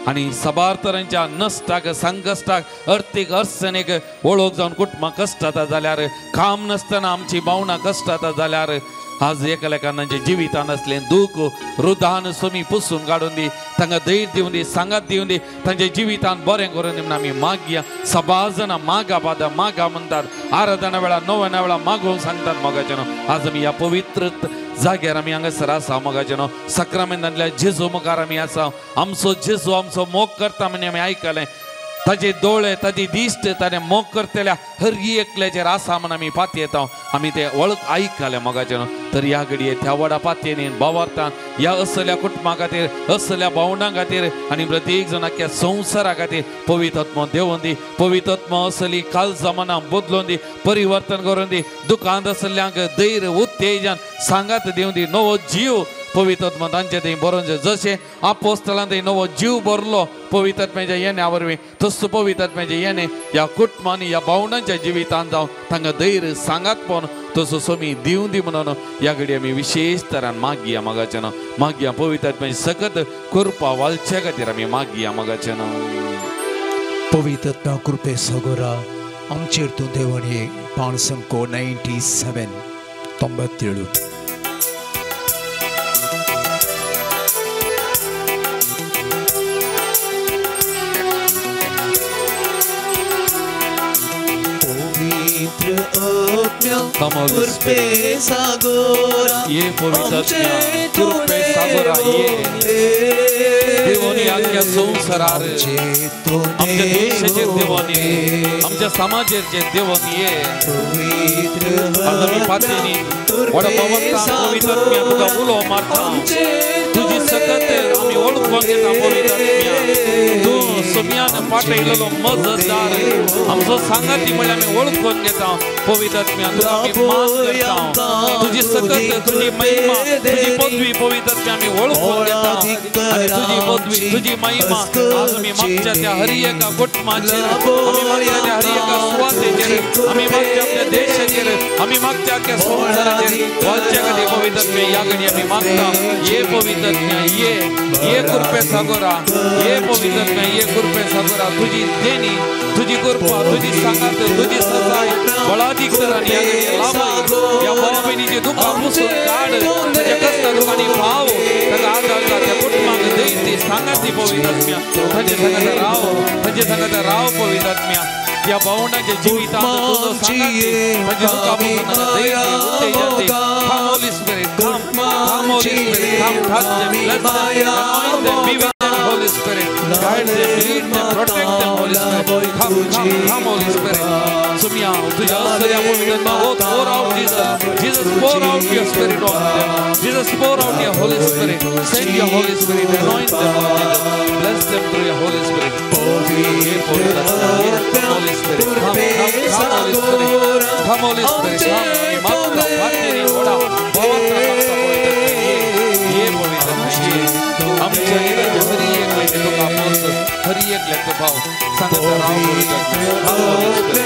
आनी साबार तरांच्या नश्टाक, संकश्टाक, अर्थीक अडचणीक वळख जावन कुटुंबां कश्ट जाता जाल्यार, काम नासतना आमची भावना कश्ट जाता जाल्यार आज एकल्याकांचे जिवितान असलें दूख रुदान सोमी पुसून काडून दी, तांकां धैर्य दिवन दी, सांगात दिवन दी, तांच्या जिवितान बरें करून दी म्हणून आमी मागया. सबार जाणां मागा म्हणटात, आराधना वेळार नव्या वेळार मागोवंक सांगतात मोगाचें न्हू. आज आमी ह्या पवित्र जाग्यार आमी हांगासर आसा मोगाचें न्हू. सक्रामेंतांतल्या जेजू मुखार आमी आसा. आमचो जेजू आमचो मोग करता म्हणून आमी आयकलें. ताजे दोळे, ताजी दिश्ट ताणें मोग करतल्या हर एकल्याचेर आसा म्हणून आमी पातयेता येता. आमी ते वळख आयकले मोगाचें न्हू. तर ह्या घडये त्या व्हडा पातयेनी भावार्थान ह्या असल्या कुटुंबा खातीर, असल्या भावंडां खातीर आनी प्रत्येक जण आख्या संवसारा खातीर पवित्र आत्मो देवून दी. पवित्र आत्मो असली काल जमाना बदलून दी, परिवर्तन करून दी. दुखांत असल्यांक धैर्य, उत्तेजन, सांगात दिवन दी. नवो जीव पवित्र आत्मा तांचे थंय बरोवन जशें आपोस्तलान थंय नवो जीव भरलो पवित्र आत्म्याच्या येण्या वरवीं, तसो पवित्र आत्म्याचें येणें ह्या कुटुंबांनी, ह्या भावंडांच्या जिवितांत जावन तांकां धैर्य, सांगात पोवन तसो सोमी दिवं दी म्हणून ह्या घडये आमी विशेश तरान मागया मोगाचें न्हू. मागया पवित्र आत्म्याची सकत कृपा वालच्या खातीर आमी मागया मोगाचें न्हू. पवित्र आत्मा कृपे सगोरा आमचेर तूं देवून ये. पाण संको 97 कृपे सागोरा ये पवित्र आत्मा कृपे सागोरा ये देवानी आख्या संवसारार आमच्या देशाचेर देवानी, आमच्या समाजाचेर देवानी ये. आज आमी पातयेनी व्हडा पवित्र आत्म्या तुका उलो मारता. तुजी सकत आम्ही ओळखून घेता पवित्र आत्म्या तू सुम्यान पाठयलेलो मदतदार आमचो सांगाती म्हणल्यार आमी ओळखून घेता पवित्र आत्म्या तुका आमी मान करता तुजी सकत तुजी महिमा तुझी पदवी पवित्र आत्म्या आमी ओळखून घेता आणि तुझी पदवी तुझी महिमा आज आमी मागच्या त्या हरी एका कुटुंबाचेर आमी मागच्या त्या हरी एका सुवातेचेर आमी मागच्या आपल्या देशाचेर आमी मागच्या त्या संसाराचेर वाच्या कधी पवित्र आत्म्या या घडी आमी मागता ये पवित्र आत्म्या ये कृपे सागोरा ये पवित्र आत्म्या ये कृपे सागोरा तुझी देणी तुझी कृपा तुझी सांगात तुझी सजाय बळाधिक तरानी या घडी लाभ या भावा बहिणीचे दुःख पुसून काढ तुझ्या कष्ट दुःखानी भाव ताका आधार त्या कुटुंबाक दैती सांगाती पवित्र आत्म्या ताचे सांगत राव पवित्र आत्म्या या भावंडाच्या जीवितात तुझं सांगाती म्हणजे दुःखा पुसून दैती उत्तेजन come Holy Spirit come Holy Spirit come touch them bless them anoint them be with them Holy Spirit guide them lead them protect them Holy Spirit come Holy Spirit sumya tuja asya pavitra pour out Jesus pour out your spirit on them Jesus pour out your Holy Spirit send your Holy Spirit anoint them Lord Jesus bless them through your Holy Spirit Holy Spirit come Holy Spirit come मात्र वाटणी ओढा पवित्र ये पवित्र आमच्या हृदयात हरी एक लेख तो कापूस हरी एक लेख भाव सांगत राव पवित्र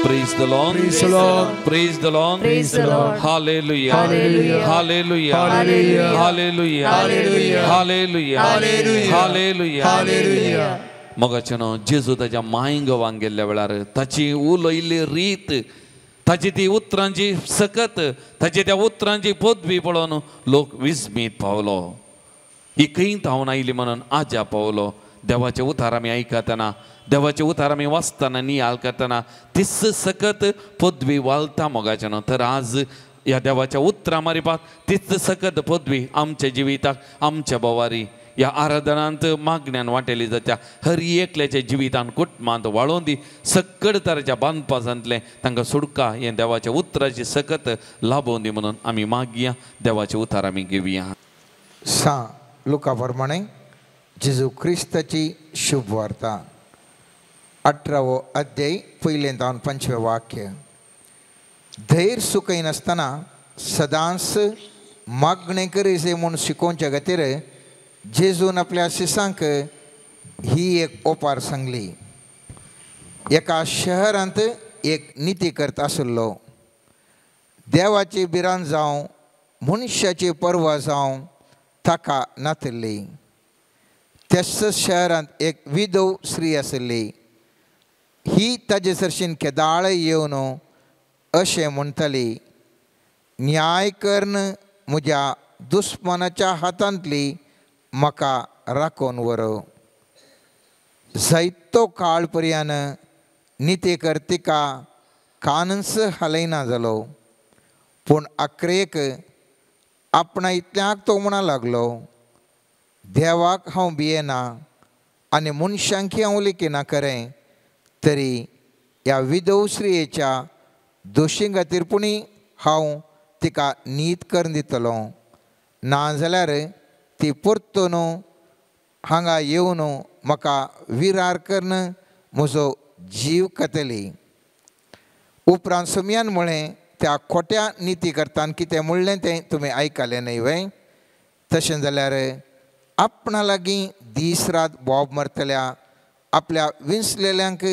Praise the Lord. Praise the Lord. Praise the Lord. Praise the Lord. Hallelujah. Hallelujah. Hallelujah. Hallelujah. Hallelujah. Hallelujah. Hallelujah. Hallelujah. Hallelujah. मगाच्यानो जेजू ताच्या मायंग वांगेल्ल्या वेळार ताची उलयल्ली रीत ताची ती उतरांची सकत ताची त्या उतरांची पदवी पळोवन लोक विस्मीत पावलो ही खंयत हांव आयली म्हणून आजा पावलो देवाचे उतार आमी आयकतना देवाचे उतार आमी वाचतना नियाळ करतना तिस सकत पदवी वालता मोगाच्यानो तर आज या देवाच्या उतरां मारिपाक तिस सकत पदवी आमच्या जिविताक आमच्या बोवारी या आराधनांत मागण्यान वांटेली जाता हर एकल्याच्या जिवितान कुटुंबांत वाळोवन दी सकड तराच्या बांदपासांतले तांकां सुडका हे देवाच्या उतराची सकत लाभोवन दी म्हणून आमी मागया देवाचे उतार आमी घेवया लुका प्रमाणे जेजू क्रिस्ताची शुभ वार्ता 18वो अध्याय पयलें तावन 5वें वाक्य धैर्य सुखय नासतना सदांच मागणें करीसे म्हूण शिकोवच्या खातीर जेजून आपल्या शिसांक ही एक ओपार सांगली एका शहरांत एक निती करता आसलो देवाची बिरान जावं मनशाची परवा जावं ताका नातल्ली त्याच शहरांत एक विधव स्त्री आसली ही ताजे सरशीन केदाळ येवन अशें म्हणटाली न्याय करन म्हज्या दुस्मनाच्या हातांतली म्हाका राखोवन व्हर जायतो काळ पर्यान नितेकर तिका कानस हालयना जालो पूण आखरेक आपणा इतल्याक तो म्हणा लागलो देवाक हांव भियेना आनी मनशांकी हांव लेखिना खरें तरी ह्या विधव स्त्रियेच्या दोशी खातीर पुणी हांव तिका नीत करून दितलो नाजाल्यार ती परतून हांगा येवन म्हाका विरार करून म्हजो जीव खातली उपरांत सुमयान म्हळें त्या खोट्या निती करतान कितें म्हणलें तें तुमी आयकलें न्हय वय तशें जाल्यार आपणा लागीं दीस रात बोब मारतल्या आपल्या विंसलेल्यांक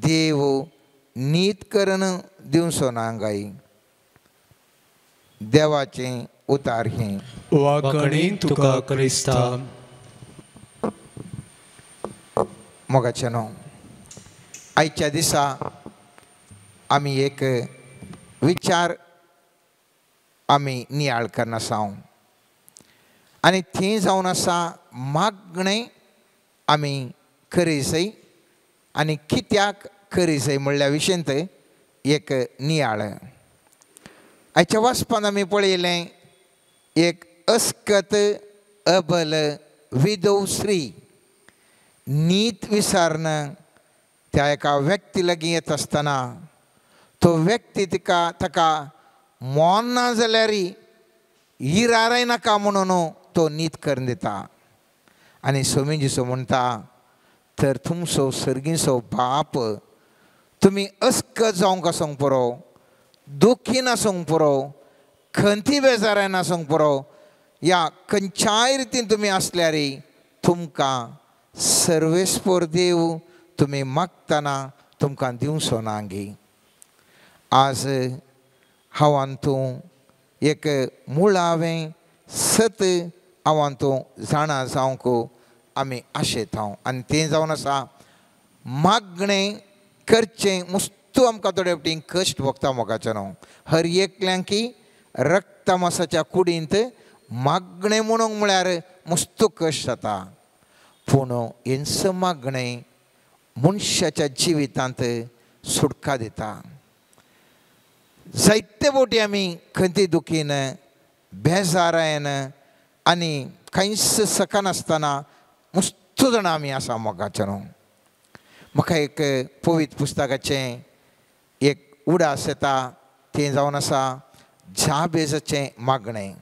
देव नीत करून दिवचो ना गाई. देवाचें उतार हे. वाकणीन तुका क्रिस्ता. मोगाचे न्हू, आयच्या दिसा आमी एक विचार आमी नियाळ करना आसा आनी थंय जावन आसा मागणें आमी करीसय आनी कित्याक करीसय म्हणल्या विशयंत एक नियाळ. आयच्या वाचपान आमी पळयलें एक अस्कत अबल विधव स्त्री नीत विचारन त्या एका व्यक्ती लागीं येत आसतना तो व्यक्ती ताका मोन ना जाल्यार इराराय नाका म्हणून तो नीत करून दिता. आनी स्वामी जिसो म्हणटा तर तुमचो सर्गीचो बाप तुमी अस्कत जावंक आसूंक पुरो, दुखी नासूंक पुरो, खंती बेजाराय नासूंक पुरो, या खंयच्याय रितीन तुमी आसल्यार तुमकां सर्वेस्पोर देव तुमी मागतना तुमकां दिवचो ना गी. आज हांवान तूं एक मुळावें सत हांवान तूं जाणा जावंक आमी आशेता आनी तें जावन आसा मागणें करचें मुस्तू आमकां थोडे फावटी कश्ट भोगता मोगाचें न्हू. हर एकल्यांक रक्तमासाच्या कुडींत मागणें म्हणूंक म्हळ्यार मुस्तू कश्ट जाता. पूण हेंच मागणें मनशाच्या जिवितांत सुटका दिता. जायते फावटी आमी खंती दुखीन बेजारायन आनी कांयच सका नासतना मुस्तू जाणां आमी आसा मोगाचें न्हू. म्हाका एक पवित्र पुस्तकाचें एक उडास येता तें जावन आसा जाबेजाचें मागणें.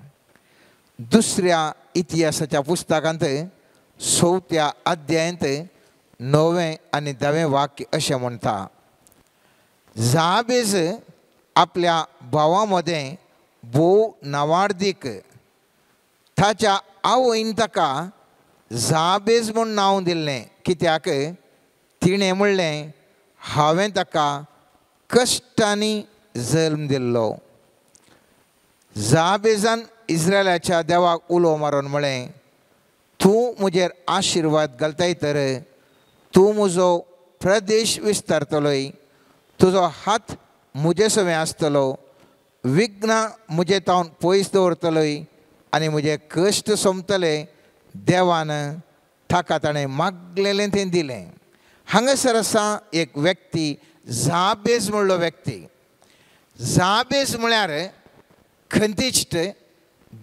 दुसऱ्या इतिहासाच्या पुस्तकांत 4व्या अध्यायांत 9वें आनी 10वें वाक्य अशें म्हणटा, जाबेज आपल्या भावा मदें भोव नावार्दीक ताच्या आवयन ताका जाबेज म्हूण नांव दिल्लें. कित्याक तिणें म्हणलें हांवें ताका कश्टांनी जल्म दिल्लो. जाबेजान इस्रायलाच्या देवाक उलो मारून म्हळें तूं म्हजेर आशिर्वाद घालताय तर तूं म्हजो प्रदेश विस्तारतलोय, तुजो हात म्हजे सवें आसतलो, विघ्नां म्हजे तावन पयस दवरतलोय आनी म्हजे कश्ट सोंपतले. देवान ताका ताणें मागलेलें तें दिलें. हांगासर आसा एक व्यक्ती जाबेज म्हणलो व्यक्ती. जाबेज म्हळ्यार खंतीश्ट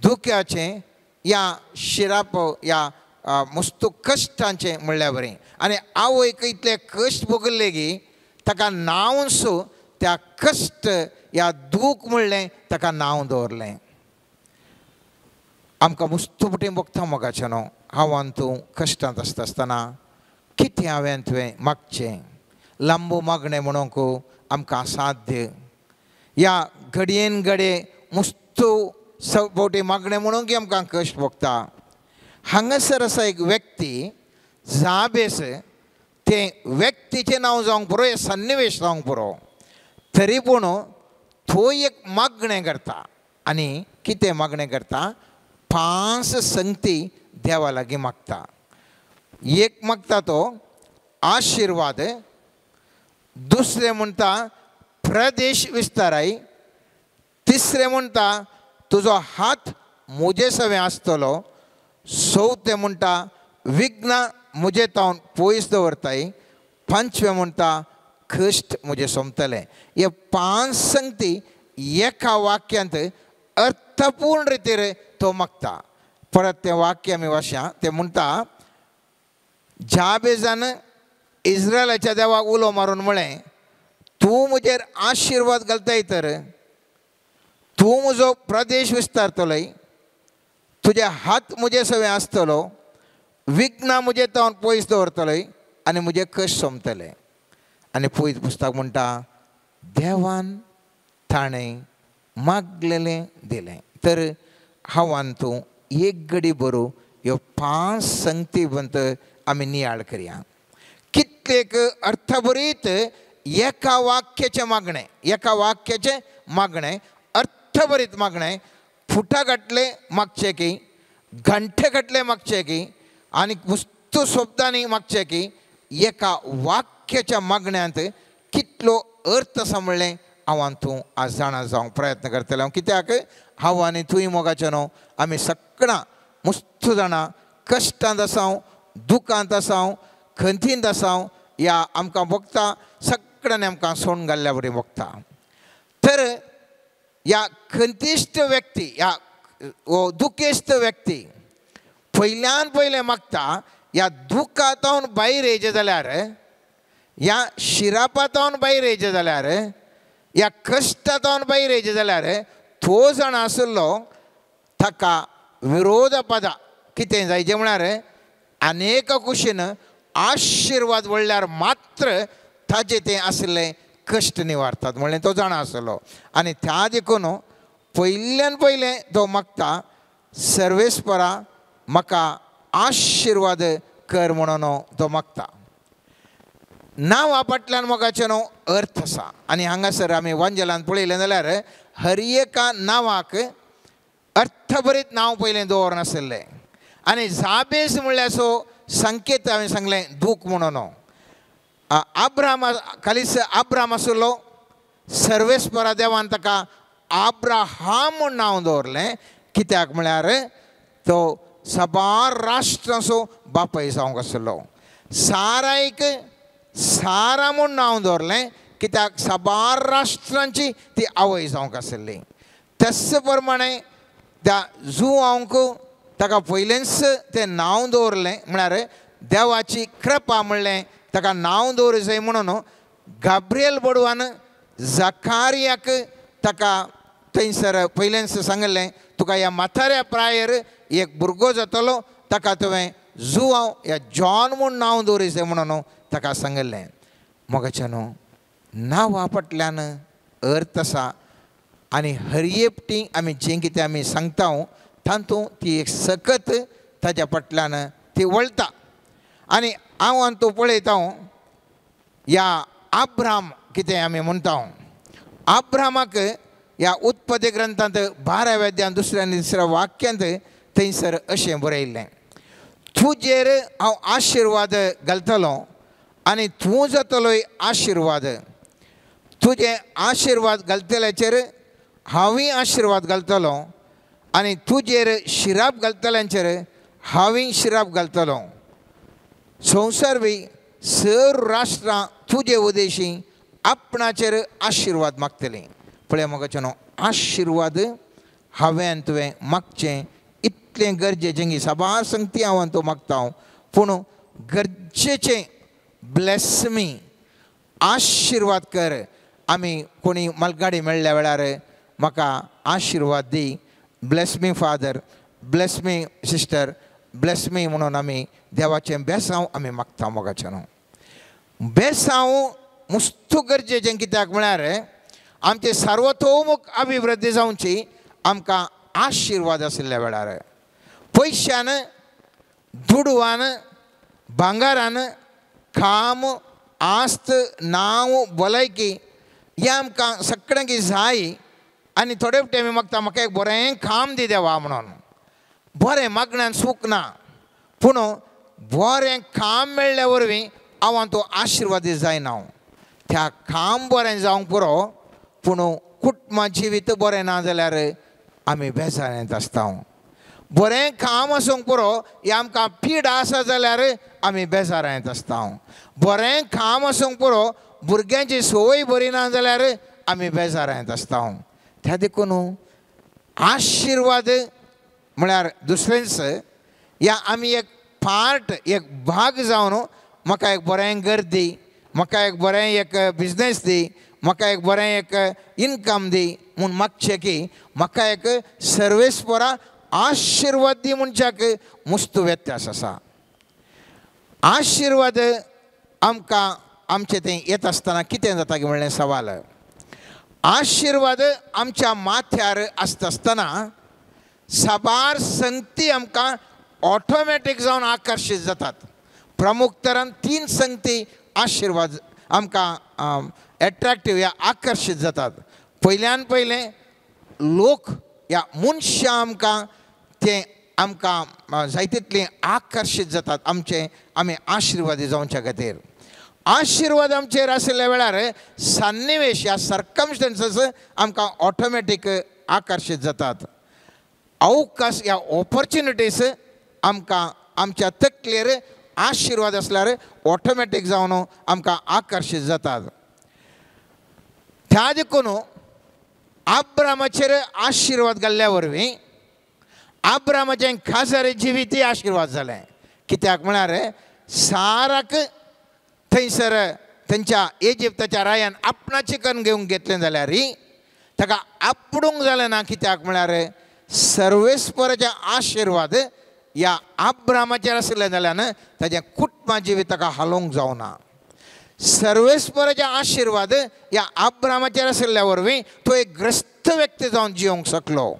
दुख्याचें या शिराप या मस्तू कश्टांचें म्हणल्यार बरें. आनी आवयक इतले कश्ट भोगले की ताका नांवच त्या कश्ट या दूख म्हणलें ताका नांव दवरलें. आमकां मस्तू फुटें भोगता मोगाचें न्हू. हांवान तूं कश्टांत आसता आसतना कितें हांवें तुवें मागचें लांबू मागणें म्हणूंक आमकां साध्य. या घडयेन घडये मस्तू फावटी मागणें म्हणूंक आमकां कश्ट भोगता. हांगासर आसा एक व्यक्ती जाबेस. तें व्यक्तीचें नांव जावंक पुरो, हें सन्निवेश जावंक पुरो, तरी पूण तो एक मागणें करता. आनी कितें मागणें करता? 5 संगती देवा लागीं मागता. एक मागता तो आशिर्वाद, दुसरें म्हणटा प्रदेश विस्ताराय, तिसरें म्हणटा तुजो हात म्हजे सवें आसतलो, 4थें म्हणटा विघ्नां म्हजे तावन पयस दवरताय, 5वें म्हणटा कश्ट म्हजे सोंपतले. हे 5 संगती एका वाक्यांत अर्थपूर्ण रितीर तो मागता. परत तें वाक्य आमी वाचया. तें म्हणटा जाबेजान इस्रायलाच्या देवाक उलो मारून म्हळें तूं म्हजेर आशिर्वाद घालताय तर तूं म्हजो प्रदेश विस्तारतलोय, तुजे हात म्हजे सवें आसतलो, विघ्नां म्हजे तावन पयस दवरतलोय आनी म्हजे कश्ट सोंपतले. आनी पयलीं पुस्तक म्हणटा देवान ताणें मागलेलें दिलें. तर हांवान तूं एक घडी बरो ह्यो 5 संगती बंत आमी नियाळ करया. कितलेक अर्थभरीत एका वाक्याचे मागणे अर्थभरीत मागणे फुटागटले मागचे की घंटे गटले मागचे की आणि वस्तू शब्दांनी मागचे की एका वाक्याच्या मागण्यांत कितलो अर्थ सांभळ्ळें हांव तूं आज जाणा जावंक प्रयत्न करतले कित्याक हांव आनी तुवें मोगाचे न्हू आमी सगळां मस्त जाणां कश्टांत आसांव दुखांत आसांव खंतींत आसांव या आमकां बघता सगळ्यांनी आमकां सोडून घाल्ल्या बरी बघता तर या खंतिश्ट व्यक्ती या दुखेस्त व्यक्ती पयल्यान पयलें मागता या दुखांतावन भायर येयचें जाल्यार या शिरापातावन भायर येयचें जाल्यार या कश्टांतावन भायर येयचें जाल्यार तो जाण आसलो ताका विरोध पदां कितें जायचें म्हळ्यार अनेक कुशीन आशिर्वाद वळल्यार मात्र ताजें तें आसलें कश्ट निवारतात म्हणलें तो जाणा आसलो आनी त्या देखून पयल्यान पयलें तो मागता सर्वेस्परा म्हाका आशिर्वाद कर म्हणून तो मागता नांव फाटल्यान मोगाचें न्हू अर्थ आसा आनी हांगासर आमी वांजेलांत पळयलें जाल्यार हर एका नांवाक अर्थभरीत नांव पयलें दवरनासलें आनी जाबेज म्हणल्यार सो संकेत हांवें सांगलें दूख म्हणून अब्राम अब्राम आसलो सर्वेस्परा देवान ताका आब्राहाम म्हूण नांव दवरलें कित्याक म्हळ्यार तो साबार राष्ट्रांचो बापाय जावंक आसलो सारायक सारा म्हूण नांव दवरलें कित्याक साबार राष्ट्रांची ती आवय जावंक आसली तस प्रमाणे त्या जुवांक ताका पयलेंच तें नांव दवरलें म्हळ्यार देवाची कृपा म्हणलें ताका नांव दवरूं जाय म्हणून गाब्रिएल बडवान जकारियाक ताका थंयसर पयलेंच सांगलें तुका ह्या म्हाताऱ्या प्रायर एक भुरगो जातलो ताका तुवें जुवांव ह्या जॉन म्हूण नांव दवरूं जाय म्हणून ताका सांगलें मोगाचें न्हू नांवा फाटल्यान अर्थ आसा आनी हर एकटी आमी जें कितें आमी सांगता तातूंत ती एक सकत ताच्या फाटल्यान ती वळटा आनी हांव तूं पळयता ह्या अब्राम कितें आमी म्हणटा अब्रामाक ह्या उत्पत्ती ग्रंथांत 12व्या अध्यायान 2 आनी 3 वाक्यांत थंयसर अशें बरयल्लें तुजेर हांव आशिर्वाद घालतलो आनी तूं जातलोय आशिर्वाद तुजे आशिर्वाद घालतल्याचेर हांवूय आशिर्वाद घालतलो आनी तुजेर शिराप घालतल्यांचेर हांवूय शिराप घालतलो संवसार बी सर्व राष्ट्रां तुजे उदेशी आपणाचेर आशिर्वाद मागतलीं पळय मोगाचें न्हू आशिर्वाद हांवें तुवें मागचें इतलें गरजेचें की साबार संगती हांव तो मागता पूण गरजेचें ब्लेस मी आशिर्वाद कर आमी कोणी मलगाडी मेळ्ळ्या वेळार म्हाका आशिर्वाद दी bless me father bless me sister bless me म्हणून आमी देवाचें बेसांव आमी मागता मोगाचें न्हू बेसांव मस्त गरजेचें कित्याक म्हळ्यार आमचे सर्वतोमुख अभिवृद्धी जावची आमकां आशिर्वाद आशिल्ल्या वेळार पयशान दुडवान भांगारान काम आस्त नांव भलायकी हें आमकां सगळ्यांक जाय आनी थोडे फावटी आमी मागता म्हाका एक बरें काम दी देवा म्हणून बरें मागण्यान सूख ना पूण बरें काम मेळ्ळ्या वरवीं हांव तो आशिर्वादी जायना त्या काम बरें जावंक पुरो पूण कुटुंब जिवीत बरें ना जाल्यार आमी बेजारेंत आसता बरें काम आसूंक पुरो हें आमकां पीड आसा जाल्यार आमी बेजारेंत आसता बरें काम आसूंक पुरो भुरग्यांची संवय बरी ना जाल्यार आमी बेजारेंत आसता त्या देखून आशिर्वाद म्हळ्यार दुसरेंच या आमी एक पार्ट एक भाग जावन म्हाका एक बरें घर दी म्हाका एक बरें एक बिजनेस दी म्हाका एक बरें एक इनकम दी म्हूण मागचें की म्हाका एक सर्वेस्परा आशिर्वाद दी म्हणच्याक मस्त व्यत्यास आसा आशिर्वाद आमकां आमचें तें येत आसतना कितें जाता की म्हणलें सवाल आशिर्वाद आमच्या माथ्यार आसता आसतना साबार संगती आमकां ऑटोमॅटीक जावन आकर्शीत जातात प्रमुख तरान 3 संगती आशिर्वाद आमकां एट्रॅक्टिव्ह या आकर्शीत जातात. पयल्यान पयलें लोक या मनशां आमकां जायतितलीं आकर्शीत जातात आमी आशिर्वादी जावच्या खातीर. आशिर्वाद आमचेर आशिल्ल्या वेळार सन्निवेश या सर्कमस्टन्सीस आमकां ऑटोमॅटीक आकर्शीत जातात. अवकाश या ऑपॉर्च्युनिटीज आमकां आमच्या तकलेर आशिर्वाद आसल्यार ऑटोमॅटीक जावन आमकां आकर्शीत जातात. त्या देखून अब्रामाचेर आशिर्वाद घाल्ल्या वरवीं अब्रामाचें खासर जिवीतय आशिर्वाद जालें. कित्याक म्हळ्यार साराक थंयसर थंयच्या इजिप्ताच्या रायान आपणाचें करून घेवंक घेतलें जाल्यार ताका आपडूंक जालें ना. कित्याक म्हळ्यार सर्वेस्पराचे आशिर्वाद या अब्रामाचेर आशिल्ले जाल्यान ताजें कुटुंबा जिवीत ताका हालोवंक जावना. सर्वेस्पराचे आशिर्वाद या अब्रामाचेर आशिल्ल्या वरवीं तो एक ग्रस्त व्यक्ती जावन जिवंक शकलो.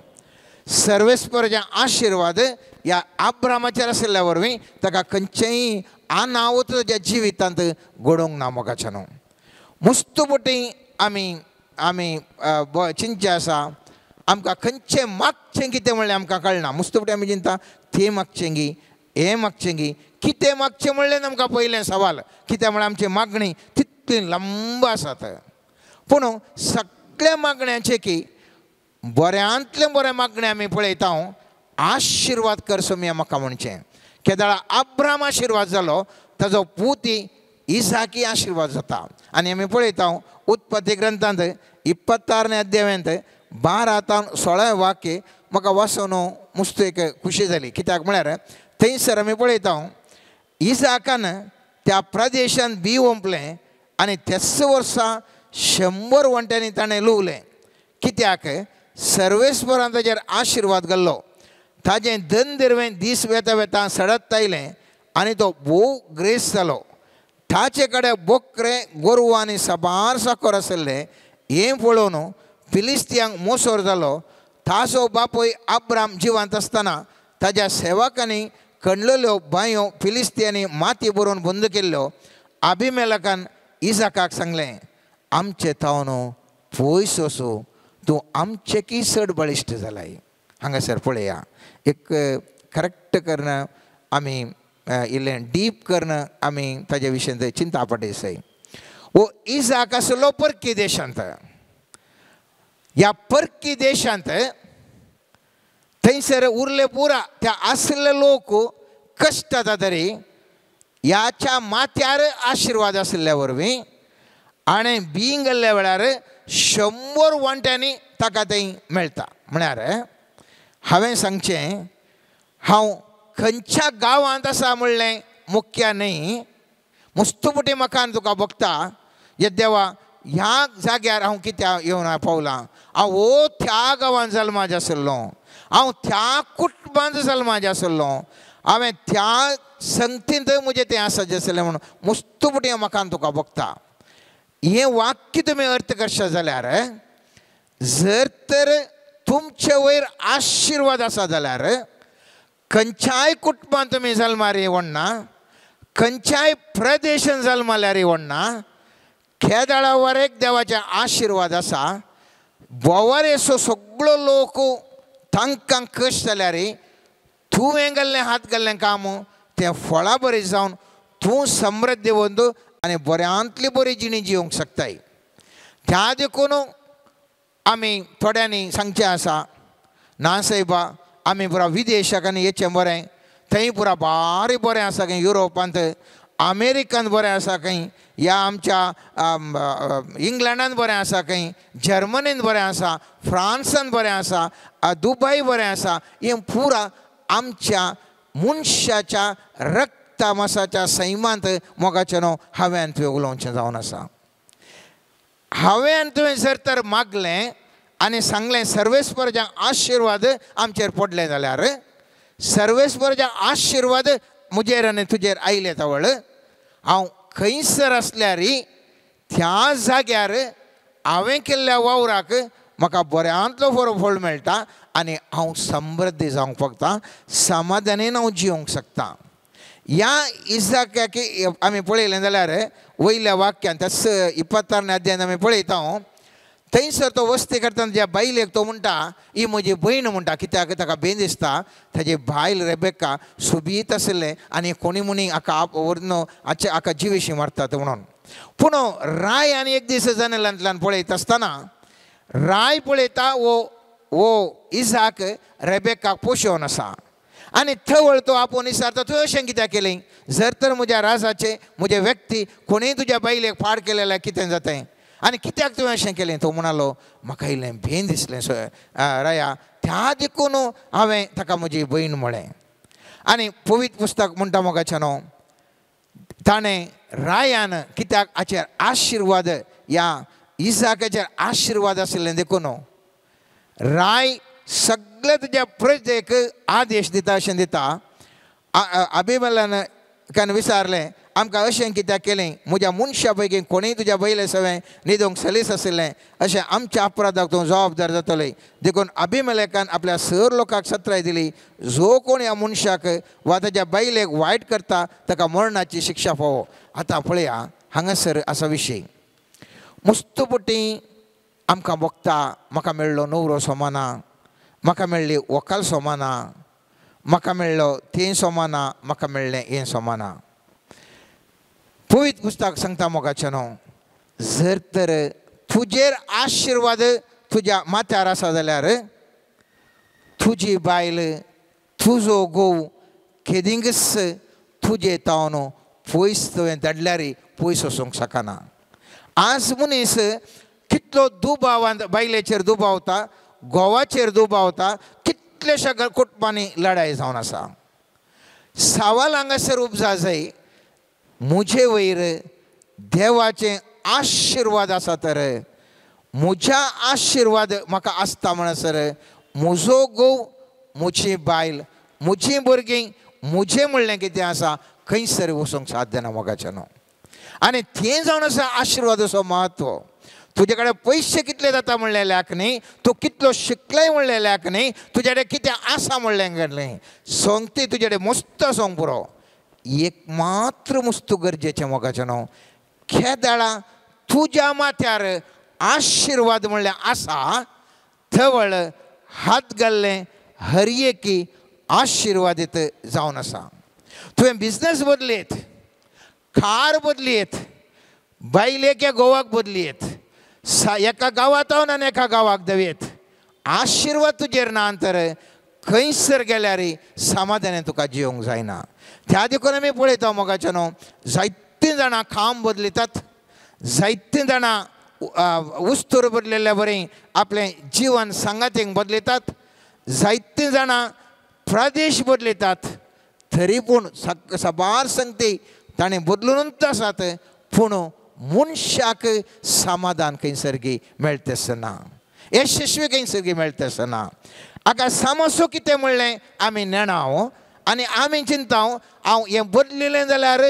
सर्वेस्पराचे आशिर्वाद या अब्रामाचेर आशिल्ल्या वरवीं ताका खंयचेय अनाहूत ताच्या जिवितांत घडोवंक ना. मोगाच्या न्हू मुस्तुबटी आमी चिंचे आसा आमकां खंयचें मागचें कितें म्हणलें आमकां कळना. मुस्तुबटी आमी चिंता तें मागचें गी हें मागचें गी कितें मागचें म्हणलें आमकां पयलें सवाल. कित्याक म्हळ्यार आमची मागणी तितली लंब आसात. पूण सगळ्या मागण्यांचे की बऱ्यांतले बरें मागणें आमी पळयता आशिर्वाद कर सोमी म्हाका म्हणचें. केदाळा अब्राम आशिर्वाद जालो ताजो पुती इसाकी आशिर्वाद जाता. आनी आमी पळयता उत्पत्ती ग्रंथांत 26 अध्यायांत 12 ते 16 वाक्य म्हाका वाचून मस्त एक खुशी जाली. कित्याक म्हळ्यार थंयसर आमी पळयता इसाकान त्या प्रदेशांत बी ओंपलें आनी त्याच वर्सा 100 वंट्यांनी ताणें लुवलें. कित्याक सर्वेस्परान ताजेर आशिर्वाद घाल्लो. ताजें धन दिरवें दीस वेता वेता सडत आयलें आनी तो भोव ग्रेस जालो. ताचे कडेन बोकरे गोरवां आनी साबार साकर आशिल्ले. हें पळोवन फिलिस्तियांक मोसोर जालो. ताचो बापूय अब्राम जिवंत आसतना ताज्या सेवकांनी खणलेल्यो बांयो फिलिस्तियांनी माती भरून बंद केल्ल्यो. अभिमेलकान इसाकाक सांगलें आमचे तावन पयस वचूं तूं आमचेकी चड बळिश्ट जालाय. हांगासर पळया एक करेक्ट करून आमी इल्लें डीप करून आमी ताजे विशयी चिंता पडयसाय. वो इसाक आसलो परकी देशांत. ह्या परकी देशांत थंयसर उरले पुरा त्या आसले लोक कश्ट जाता तरी ह्याच्या माथ्यार आशिर्वाद आशिल्ल्या वरवीं आनी बींग गेल्ल्या वेळार 100 वंट्यांनी ताका थंय मेळटा. म्हळ्यार हांवें सांगचें हांव खंयच्या गांवांत आसा म्हणलें मुख्य न्ही. मुस्तुबटी म्हाका तुका बगता ये देवा ह्या जाग्यार हांव कित्याक येवन पावलां. हांव त्या गांवांत जल्माचें आशिल्लो. हांव त्या कुटुंबांत जल्माचें आशिल्लो. हांवें त्या संगतींत म्हजें तें आसाचें आशिल्लें म्हणून मुस्तुबटी म्हाका तुका बगता. हें वाक्य तुमी अर्थ करशे जाल्यार जर तर तुमचे वयर आशिर्वाद आसा जाल्यार खंयच्याय कुटुंबांत तुमी जल्मार येवना खंयच्याय प्रदेशांत जल्माल्यार येवना. केदाळा वर एक देवाचे आशिर्वाद आसा. बोवारेसो सगळो लोक तांकां कश्ट जाल्यार तुवें गेल्लें हात गेल्लें काम तें फळां बरीं जावन तूं समृद्धी वंद आनी बऱ्यांतली बरी जिणी जिवंक शकताय. त्या देखून आमी थोड्यांनी सांगचें आसा ना सायबा आमी पुरा विदेशाक आनी येचें बरें. थंय पुरा बारी बरें आसा खंय युरोपांत अमेरिकांत बरें आसा खंय या आमच्या इंग्लंडांत बरें आसा खंय जर्मनींत बरें आसा फ्रांसांत बरें आसा दुबय बरें आसा. हें पुरा आमच्या मनशाच्या रक्तामासाच्या सैमांत मोगाचें न्हू हांवें तुवें उलोवचें जावन आसा. हांवें तुवें जर तर मागलें आनी सांगलें सर्वेस्पराचें आशिर्वाद आमचेर पडलें जाल्यार सर्वेस्पराचें आशिर्वाद म्हजेर आनी तुजेर आयले तावळ हांव खंयसर आसल्यार त्या जाग्यार हांवें केल्ल्या वावराक म्हाका बऱ्यांतलो बरो फळ मेळटा आनी हांव समृद्धी जावंक शकता समाधानीन हांव जिवंक शकता. ह्या इसाकाके आमी पळयलें जाल्यार वयल्या वाक्यांत 22 अध्यायान आमी पळयता थंयसर तो वस्ती करतना ज्या बायलेक तो म्हणटा ही म्हजी भयण म्हणटा, कित्याक ताका भेन दिसता ताजी बायल रेबेक्का सोबीत आसलें आनी कोणी मुनी हाका व्हरून हाका जिवेशी मारतात म्हणून. पूण राय आनी एक दीस जनेलांतल्यान पळयत आसतना राय पळयता वो इसाक रेबेक्काक पोशोवन आसा आनी थवळ तो आपूण विचारता तुवें अशें कित्याक केलें? जर तर म्हज्या राजाचें म्हजे व्यक्ती कोणीय तुज्या बायलेक फाड केलें जाल्यार कितें जातें आनी कित्याक तुवें अशें केलें? तो म्हणालो म्हाका इल्लें भेन दिसलें राया, त्या देखून हांवें ताका म्हजी भयण म्हळें. आनी पवित्र पुस्तक म्हणटा मोगाच्यान ताणें रायान कित्याक हाचेर आशिर्वाद ह्या इसाकाचेर आशिर्वाद आशिल्लें देखून राय सगळे तुज्या प्रजेक आदेश दिता अशें दिता. अभिमलेकान विचारलें आमकां अशें कित्याक केलें? म्हज्या मनशा पैकी कोणीय तुज्या बैले सवें न्हिदोंक सलीस आशिल्लें अशें आमच्या अपराधाक तूं जबाबदार जातलें. देखून अभिमलेकान आपल्या सर लोकांक सत्राय दिली, जो कोण ह्या मनशाक वा ताज्या बायलेक वायट करता ताका मरणाची शिक्षा फावो. आतां पळया हांगासर आसा विशय. मुस्तुपटी आमकां बगता म्हाका मेळ्ळो नवरो सोमाना, म्हाका मेळ्ळी व्हंकल सोमाना, म्हाका मेळ्ळो तें सोमाना, म्हाका मेळ्ळें हें सोमाना. पवित्र पुस्तक सांगता मोगाच्यान जर तर तुजेर आशिर्वाद तुज्या माथ्यार आसा जाल्यार तुजी बायल तुजो घोव केदींगस तुजे तावन पयस तुवें धाडल्यार पयस वचूंक शकना. आज मनीस कितलो दुबावान बायलेचेर दुबावता, घोवाचेर दुबावता, कितलेशा कुटुंबांनी लढाई जावन आसा. सवाल हांगासर उपजा जाय, म्हजे वयर देवाचे आशिर्वाद आसा तर म्हज्या आशिर्वाद म्हाका आसता म्हणसर म्हजो घोव, म्हजी बायल, म्हजीं भुरगीं, म्हजें म्हणलें कितें आसा खंयसर वचूंक साध्य ना मोगाच्यान. आनी तें जावन आसा आशिर्वादाचो म्हत्व. तुजे कडेन पयशे कितले जाता म्हणलेल्याक न्ही, तूं कितलो शिकलें म्हणलेल्याक न्ही, तुजे कडेन कितें आसा म्हणलें गेलें सोंगती तुजे कडेन मस्त सोंग पुरो. एक मात्र वस्तू गरजेचें मोगाच्यान केदाळा तुज्या माथ्यार आशिर्वाद म्हणलें आसा थवळ हात घाल्लें हर एकी आशिर्वादीत जावन आसा. तुवें बिजनस बदलयत, कार बदलयत, बायलेक घोवाक बदलयत, एका गांवांत रावन आनी एका गांवाक देंवयत, आशिर्वाद तुजेर ना तर खंयसर गेल्यार समाधानान तुका जिवंक जायना. त्या देखून आमी पळयता मोगाच्यान जायतीं जाणां काम बदलितात, जायतीं जाणां उस्तूर बदलिल्ल्या बरें आपलें जीवन सांगातीक बदलितात, जायतीं जाणां प्रदेश बदलितात. तरी पूण सबार सांगती ताणें बदलूनच आसात, पूण मनशाक समाधान खंयसरगी मेळटेस ना, यशस्वी खंयसरगी मेळटेस ना. हाका सामोसो कितें म्हणलें आमी नेणाव आनी आमी चिंताव हांव हें बदलिलें जाल्यार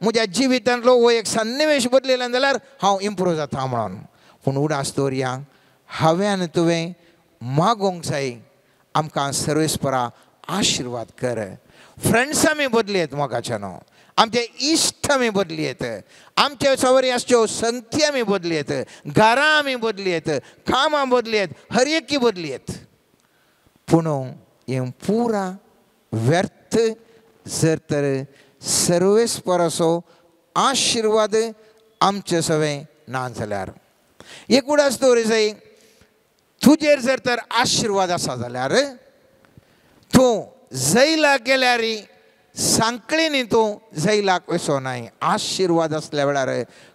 म्हज्या जिवितांतलो हो एक सन्निवेश बदलिलें जाल्यार हांव इम्प्रूव जाता म्हणून. पूण उडास दवरया, हांवें तुवें मागोंक जाय आमकां सर्वेस्परा आशिर्वाद कर. फ्रेंड्स आमी बदलयत मोगाच्यान, आमचे इश्ट आमी बदलयत, आमचे सवरियाच्यो संगती आमी बदलयत, घरां आमी बदलयत, कामां बदलयत, हर एकी बदलयत. पूण हें पुरा व्यर्थ जर तर सर्वेस्पराचो आशिर्वाद आमचे सवें ना जाल्यार. एक उडास दवरी जाय, तुजेर जर तर आशिर्वाद आसा जाल्यार तूं जैलाक गेल्यार सांकळींनी तूं जैलाक वचोनाय. आशिर्वाद आसल्या वेळार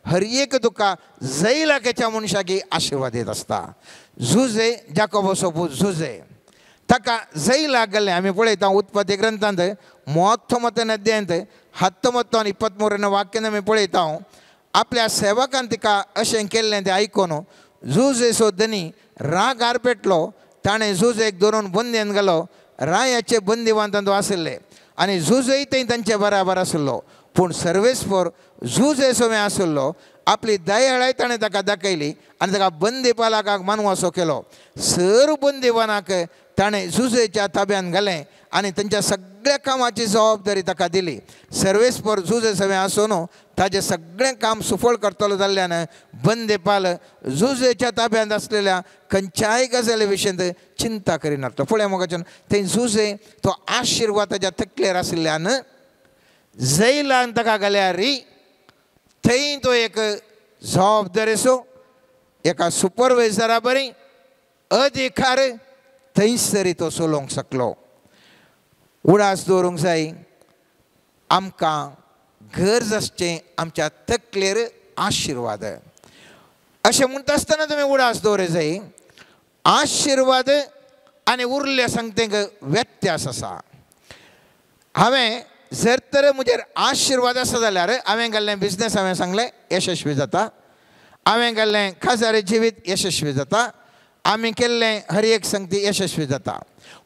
हर एक तुका जैलाकेच्या मनशाकी आशिर्वाद दित आसता. झुजे जाकोबाचो पूत झुजे ताका जैलाक गेल्लें आमी पळयता उत्पत्ती ग्रंथांत 39 अध्यायांत 19 आनी 23 वाक्यान आमी पळयता आपल्या सेवकान तिका अशें केल्लें तें आयकून झुजेचो धनी राग आरपेटलो. ताणें झुजेक धरून बंदयेन घालो. रायाचे बंदिवान तांदूळ आशिल्ले आनी झुजय थंय तांचे बराबर आशिल्लो. पूण सर्वेस्पर झूज समय आसलो आपली दयाळाय ताणें ताका दाखयली आनी ताका बंदीपालाकाक मानवासो केलो. सर्व बंदीवानाक ताणें झुजेच्या ताब्यान घालें आनी तांच्या सगळ्या कामाची जबाबदारी ताका दिली. सर्वेस्पर झूज समय आसून ताजें सगळें काम सुफळ करतलो जाल्ल्यान बंदीपाल झुजेच्या ताब्यांत आसलेल्या खंयच्याय गजाली विशीं चिंता करिनासलो. फुडें मोगाच्यान थंय झुजे तो आशिर्वाद ताच्या तकलेर आशिल्ल्यान जैलान ताका घाल्यार थंय तो एक जबाबदारेचो एका सुपरवायझरा बरी अधिकार थंयसर तो चलोवंक शकलो. उडास दवरूंक जाय आमकां गरज आसचें आमच्या तकलेर आशिर्वाद. अशें म्हणटा आसतना तुमी उडास दवरूंक जाय. आशिर्वाद आनी उरल्या संगतेक व्यत्यास आसा. हांवें जर तर म्हजेर आशिर्वाद आसा जाल्यार हांवें गेल्लें बिझनेस हांवें सांगलें यशस्वी जाता. हांवें गेल्लें खासारी जिवीत यशस्वी जाता. आमी केल्लें हर एक संगती यशस्वी जाता.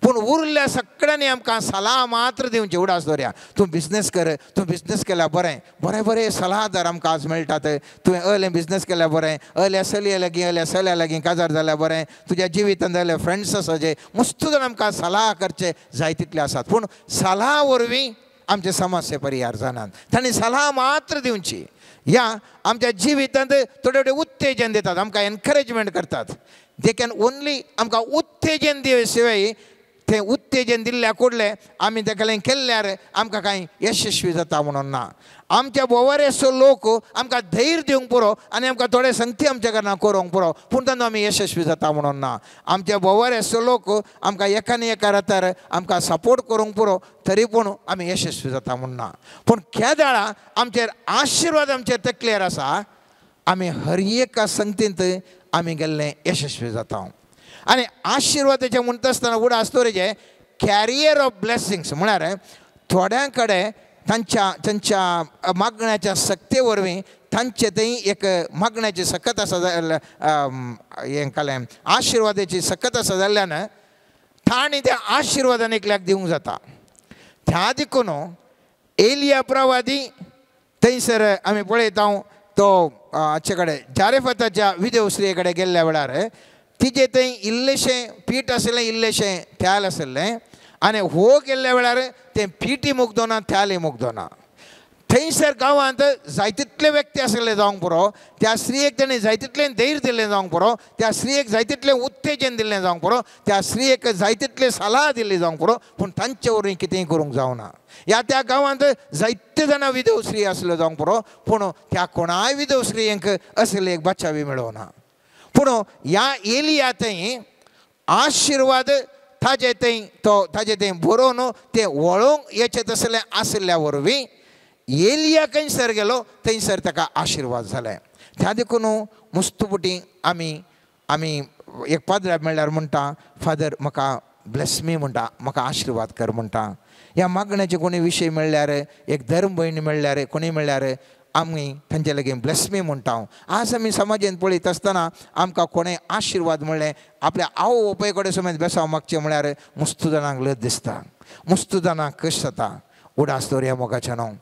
पूण उरल्या सगळ्यांनी आमकां सलाह मात्र दिवची. उडास दवरया तूं बिझनेस कर, तूं बिझनेस केल्यार बरें. बरें बरें सलाहदार आमकां आज मेळटात. तुवें असलें बिझनेस केल्यार बरें, असल्या चलये लागीं असल्या चल्या लागीं काजार जाल्यार बरें, तुज्या जिवितांत जाल्यार फ्रेंड्स आसा जे मस्त जाण आमकां सलाह करचे जाय तितले आसात. पूण सलाह वरवीं आमचे समस्ये परिहार जानात. तांणी सलाह मात्र दिवची. ह्या आमच्या जिवितांत थोडे थोडे उत्तेजन दितात, आमकां एनकरेजमेंट करतात. दे कॅन ओन्ली आमकां उत्तेजन दिवे शिवाय थंय उत्तेजन दिल्ल्या कोडले आमी तेका केल्ल्यार आमकां कांय यशस्वी जाता म्हणून ना. आमच्या बोवारेचो लोक आमकां धैर्य दिवंक पुरो आनी आमकां थोडे संगती आमच्या कारणां करूंक पुरो, पूण तांदूळ आमी यशस्वी जाता म्हणून ना. आमच्या बोवारेचो लोक आमकां एकानी एका रातार आमकां सपोर्ट करूंक पुरो तरी पूण आमी यशस्वी जाता म्हणून ना. पूण केदाळा आमचेर आशिर्वाद आमचेर तकलेर आसा. आमी हर एका संगतींत आमी गेल्ले यशस्वी जाता. आनी आशिर्वादाचें म्हणटा आसतना उडास दवरचें कॅरियर ऑफ ब्लेसिंग्स म्हळ्यार थोड्यां कडेन तांच्या मागण्याच्या सक्ते वरवीं तांचे थंय एक मागण्याची सकत आसा हें कालें आशिर्वादाची सकत आसा जाल्ल्यान तांणी त्या आशिर्वादान एकल्याक दिवंक जाता. त्या देखून एलिया प्रवादी थंयसर आमी पळयता तो हाचे कडेन जारेफताच्या विधव स्त्रिये कडेन गेल्ल्या वेळार तिचे थंय इल्लेशें पीठ आसलें, इल्लेशें थ्याल आसलें आनी हो गेल्ल्या वेळार तें पीठय मुगदो ना, थ्यालय मुगदो ना. थंयसर गांवांत जाय तितले व्यक्ती आसले जावंक पुरो, त्या स्त्रियेक ताणें जाय तितलें धैर्य दिल्लें जावंक पुरो, त्या स्त्रियेक जाय तितलें उत्तेजन दिल्लें जावंक पुरो, त्या स्त्रियेक जाय तितले सलाह दिल्ली जावंक पुरो, पूण तांचे वरवीं कितेंय करूंक जावना. त्या गांवांत जायते जाणां विधव स्त्री आसल्यो जावंक पुरो, पूण त्या कोणाय विधव स्त्रियेक असले एक बच्चावी मेळोना. पूण ह्या एलिया थंय आशिर्वाद ताजे थंय बरोवन तें वळोवंक येचे तसलें आसल्या वरवीं एलिया खंयसर गेलो थंयसर ताका आशिर्वाद जाले. त्या देखून मुस्तपुटी आमी एक पाद्र म्हणल्यार म्हणटा फादर म्हाका ब्लेस मी म्हणटा, म्हाका आशिर्वाद कर म्हणटा. ह्या मागण्याचे कोणी विशय म्हणल्यार एक धर्म भयणी म्हणल्यार कोणी म्हणल्यार आमी तांचे लागीं ब्लेस मी म्हणटा. आज आमी समाजांत पळयत आसतना आमकां कोणें आशिर्वाद म्हणलें आपल्या आवय बापाय कडेन समेत बेसांव मागचें म्हळ्यार मस्त जाणांक लज दिसता, मस्त जाणांक कश्ट जाता. उडास दवरया मोगाच्या न्हू.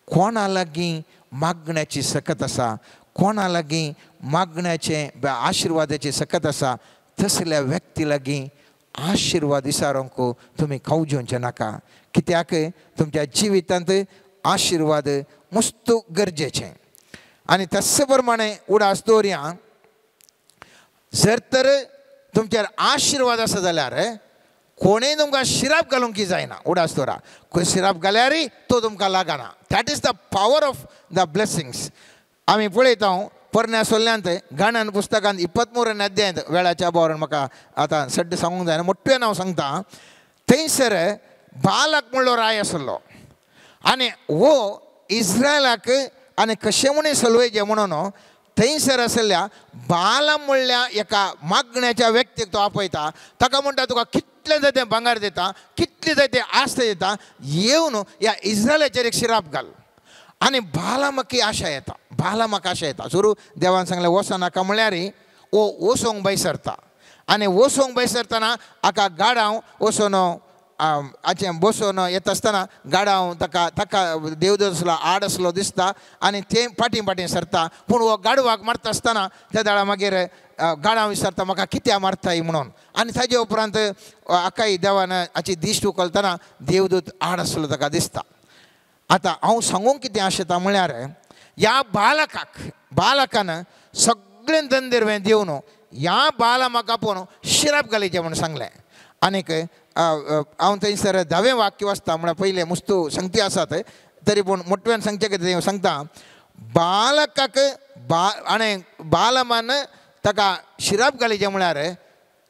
कोणा लागीं मागण्याची सकत आसा, कोणा लागीं मागण्याचें आशिर्वादाची सकत आसा तसल्या व्यक्ती लागीं आशिर्वाद विचारूंक तुमी खावजेवचें नाका. कित्याक तुमच्या जिवितांत आशिर्वाद मस्त गरजेचें. आनी तशे प्रमाणे उडास दवरया जर तर तुमचेर आशिर्वाद आसा जाल्यार कोणेंय तुमकां शिराप घालूंक जायना. उडास दवरा खंय शिराप घाल्यारय तो तुमकां लागना. That is the power of the blessings. आमी पळयता पोरण्या सोल्ल्यांत गाण्यान पुस्तकांत 23 अध्यायांत वेळाच्या अभावान म्हाका आतां सड्ड सांगूंक जायना, मोठ्ठें हांव सांगता. थंयसर बालाक म्हणलो राय आसलो आनी हो इस्रायलाक आनी कशें म्हूण सलवयचें म्हणून थंयसर आसलेल्या बालाम म्हणल्या एका मागण्याच्या व्यक्तीक तो आपयता. ताका म्हणटा तुका कितलें जाय तें भांगर दिता, कितलें जाय तें आस्त दिता, येवन ह्या इस्रायलाचेर एक शिराप घाल. आनी बालामाकी आशा येता, बालामाक आशा येता. सुरू देवान सांगलें वोसो नाका म्हळ्यार वोसोंक बैसरता. आनी वोसोंक बैसरतना हाका गाडाव वोसोन हाचें बसून येता आसतना गाडाव ताका ताका देवदसलो आड आसलो दिसता आनी तें फाटीं फाटीं सरता. पूण हो गाडवाक मारता आसतना त्या दाळा मागीर गाडाव विचारता म्हाका कित्याक मारताय म्हणून. आनी ताजे उपरांत आकाई देवान हाची दिश्ट उखलतना देवदूत आड आसलो ताका दिसता. आतां हांव सांगूंक कितें आशेता म्हळ्यार ह्या बालकान सगळें धंदेरवें दिवन ह्या बालकाक आपूण शिराप घालीचें म्हणून सांगलें. आनीक हांव थंयसर 10वें वाक्य वाचता म्हळ्यार पयलें मुस्तू संगती आसात तरी पूण मोठ्यान सांगचें कितें हांव सांगता. बालकाक आनी बालमान ताका शिराप घालीचें म्हळ्यार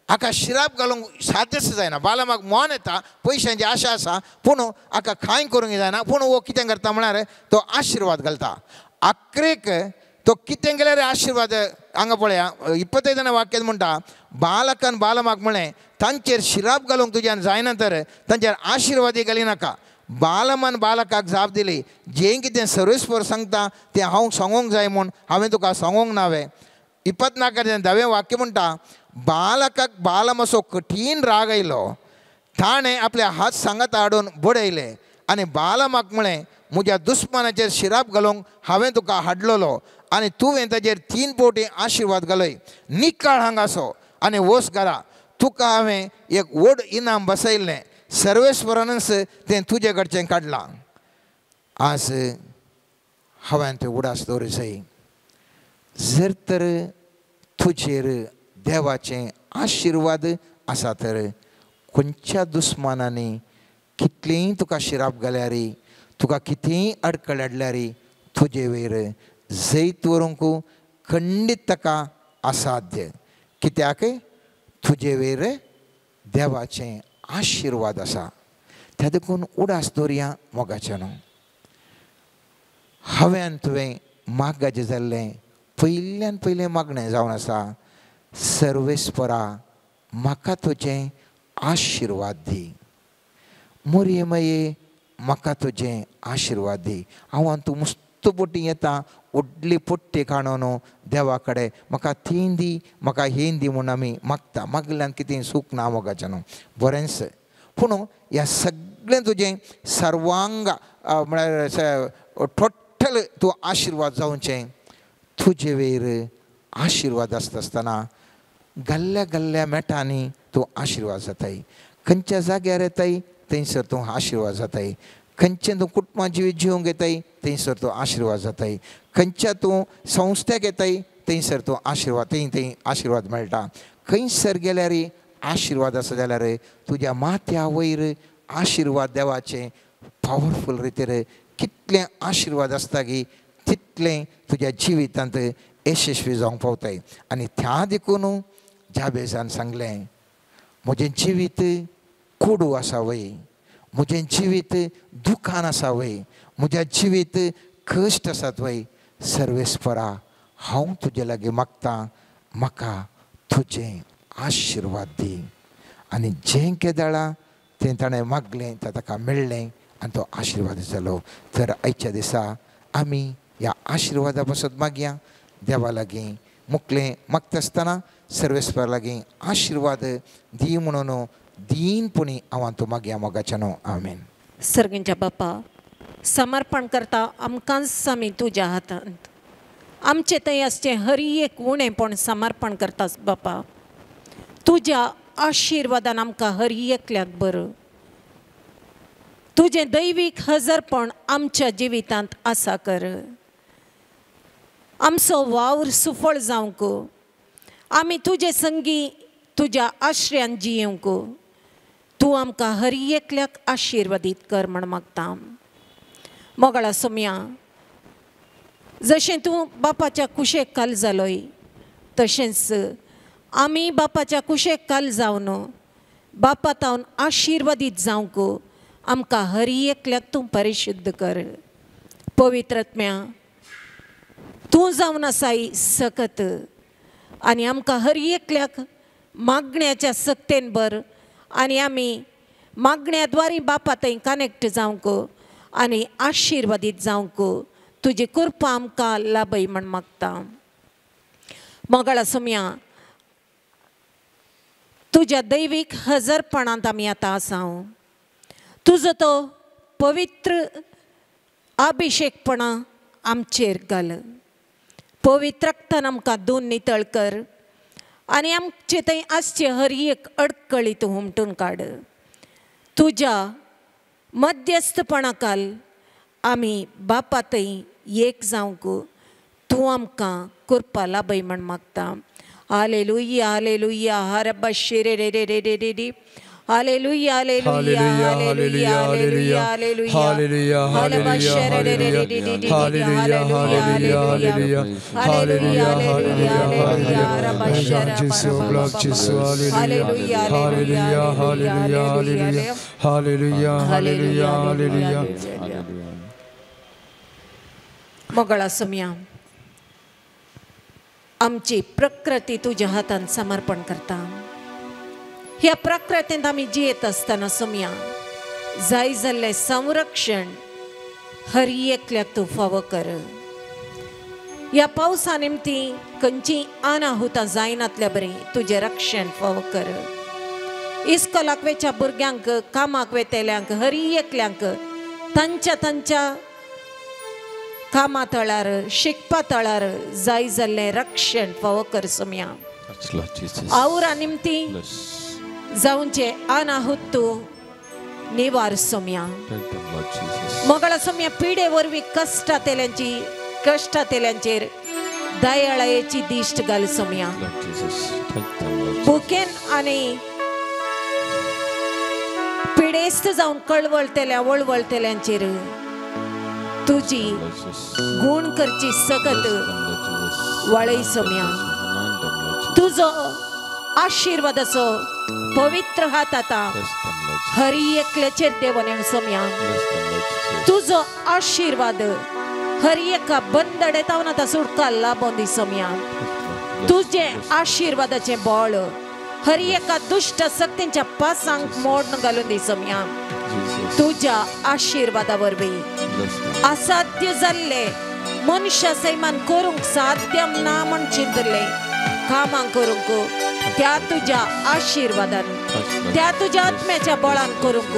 हाका शिराप घालूंक साध्यच जायना. बालमाक मोन येता, पयशांची आशा आसा, पूण हाका कांय करूंक जायना. पूण हो कितें करता म्हळ्यार तो आशिर्वाद घालता. आखरेक तो कितें केल्यार आशिर्वाद. हांगा पळया 25 वाक्यांत म्हणटा बालकान बालमाक म्हळें तांचेर शिराप घालूंक तुज्यान जायना तर तांचेर आशिर्वादी घाली नाका. बालमान बालकाक जाप दिली जें कितें सर्वेस्वर सांगता तें हांव सांगूंक जाय म्हूण हांवें तुका सांगूंक नावें. 24 10वें वाक्य म्हणटा बालकाक बालमाचो कठीण राग आयलो. ताणें आपले हात सांगात हाडून बडयले आनी बालमाक म्हळें म्हज्या दुस्मानाचेर शिराप घालूंक हांवें तुका हाडलोलो आनी तुवें ताचेर 3 फावटी आशिर्वाद घालय. निकाळ हांगासो आनी वस घरा. तुका हांवें एक व्हड इनाम बसयल्लें. सर्वेस्वरानच तें तुजे कडचें काडलां. आज हांवें तें उडास दवरूं जाय. जर तर तुजेर देवाचें आशिर्वाद आसा तर खंयच्या दुस्मानांनी कितलींय तुका शिराप घाल्यार तुका कितेंय अडखळ हाडल्यार तुजे वयर जैत व्हरूंक खंडीत ताका असाध्य. कित्याक तुजे वयर देवाचें आशिर्वाद आसा. त्या देखून उडास दवरया मोगाचें न्हू. हांवें तुवें मागाचें जाल्लें पयल्यान पयलें मागणें जावन आसा. सर्वेस्परा म्हाका तुजें आशिर्वाद दी. मोरये म्हाका तुजें आशिर्वाद दी. हांव तूं मस्त पोटी येता व्हडली पोट्टी काडून देवा कडेन म्हाका तें दी म्हाका हें दी म्हूण आमी मागता. मागल्यान कितें सूख ना मोगाचें न्हू. बरेंच पूण ह्या सगळें तुजें सर्वांग म्हळ्यार टोटल तूं आशिर्वाद जावचें. तुजे वयर आशिर्वाद आसता आसतना गल्ल्या गल्ल्या मेटांनी तूं आशिर्वाद जाताय. खंयच्या जाग्यार येताय थंयसर तूं आशिर्वाद जाताय. खंयचें तूं कुटुंबा जिवीत जिवंक येताय थंयसर तूं आशिर्वाद जाताय. खंयच्या तूं संस्थेक येताय थंयसर तूं आशिर्वाद थंय आशिर्वाद मेळटा. खंयसर गेल्यार आशिर्वाद आसा जाल्यार तुज्या माथ्या वयर आशिर्वाद देवाचें पावरफूल रितीर कितलें आशिर्वाद आसता की तितलें तुज्या जिवितांत यशस्वी जावंक पावताय. आनी त्या देखून जाबेजान सांगलें म्हजें जिवीत कोडू आसा वय, म्हजें जिवीत दुखान आसा वय, म्हज्या जिवीत कश्ट आसात वय. सर्वेस्परा हांव तुजे लागीं मागतां म्हाका तुजें आशिर्वाद दी. आनी जें केदाळा तें ताणें मागलें तें ताका मेळ्ळें आनी तो आशिर्वाद जालो. तर आयच्या दिसा आमी ह्या आशिर्वादा पासून मागया. देवा लागीं मुखलें मागता आसतना सर्वेस्परा लागीं आशिर्वाद दी म्हणून दीनपणी हांव तूं मागया मोगाचें न्हू. आमेन. सर्गींच्या बापा समर्पण करता आमकांच आमी तुज्या हातांत. आमचें थंय आसचें हर एक उणेंपण समर्पण करतास बापा. तुज्या आशिर्वादान आमकां हर एकल्याक बरं. तुजें दैवीक हजरपण आमच्या जिवितांत आसा कर. आमचो वावर सुफळ जावंक आमी तुजे संगी तुज्या आश्रयान जियेवंक तूं आमकां हर एकल्याक आशिर्वादीत कर म्हण मागता. मोगळा सोम्या जशें तूं बापाच्या कुशेक काल जालोय तशेंच आमी बापाच्या कुशेक काल जावन बापा तावन आशिर्वादीत जावंक आमकां हर एकल्याक तूं परिशुद्ध कर. पवित्रत्म्या तूं जावन आसाय सकत आनी आमकां हर एकल्याक मागण्याच्या सक्तेन भर आनी आमी मागण्याद्वारे बापा थंय कनेक्ट जावंक आनी आशिर्वादीत जावंक तुजी कृपा आमकां लाभय म्हण मागता. मोगळा सोम्या तुज्या दैवीक हजरपणांत आमी आतां आसा. तुजो तो पवित्र अभिषेकपणा आमचेर घाल. पवित्र रक्तान आमकां धुवन नितळ कर आनी आमचे थंय आसचे हर एक अडकळी तूं हुमटून काड. तुज्या मध्यस्थपणाकाल आमी बापा थंय एक जावंक तूं आमकां करपा लाभय म्हण मागता. हालेलुया हालेलुया हरबा शिरे रे रे रे रे रे रे hallelujah hallelujah hallelujah hallelujah hallelujah हरबा शिरे रे रे रे रे रे hallelujah hallelujah hallelujah hallelujah hallelujah हरबा शिरे hallelujah hallelujah hallelujah hallelujah hallelujah hallelujah. मोगळा समया आमची प्रकृती तुझ्या हातान समर्पण करता. ह्या प्रकृतींत आमी जियेत आसतना समया जाय जाल्लें संरक्षण हर एकल्याक तूं फावो कर. ह्या पावसा निमती खंयची अनाहुतां जायनातल्या बरें तुजें रक्षण फावो कर. इस्कॉलाक वेच्या भुरग्यांक कामाक वेतेल्यांक हर एकल्यांक तांच्या कामा तळार शिकपा तळार जाय जाल्लें रक्षण फावो कर समया. आवरा निमती जावचे अनाहूत तूं निवार समया. मोगळा समया पिडे वरवीं कश्टातेल्यांचेर दयाळायेची दिश्ट घाल समया. भुकेन आनी पिडेस्त जावन कळवळतेल्या वळवळतेल्यांचेर तुझी गुण करची सकत वळय समया. तुझो आशीर्वाद असो पवित्र हात आता हर एकल्याचेर देवने समया. तुझो आशीर्वाद हर एका बंदडे तावन आतां सुटका लाभोन दी समया. तुझे आशीर्वादाचे बळ हर एका दुष्ट शक्तींच्या पासांक मोडून घालून दी समया. तुझ्या आशीर्वादा वरवीं असाध्य जाल्ले मनुष्य सैमान करूंक साध्य ना म्हण चिंतले कामां करूंक त्या तुझ्या आशीर्वादान त्या तुझ्या आत्म्याच्या बळान करूंक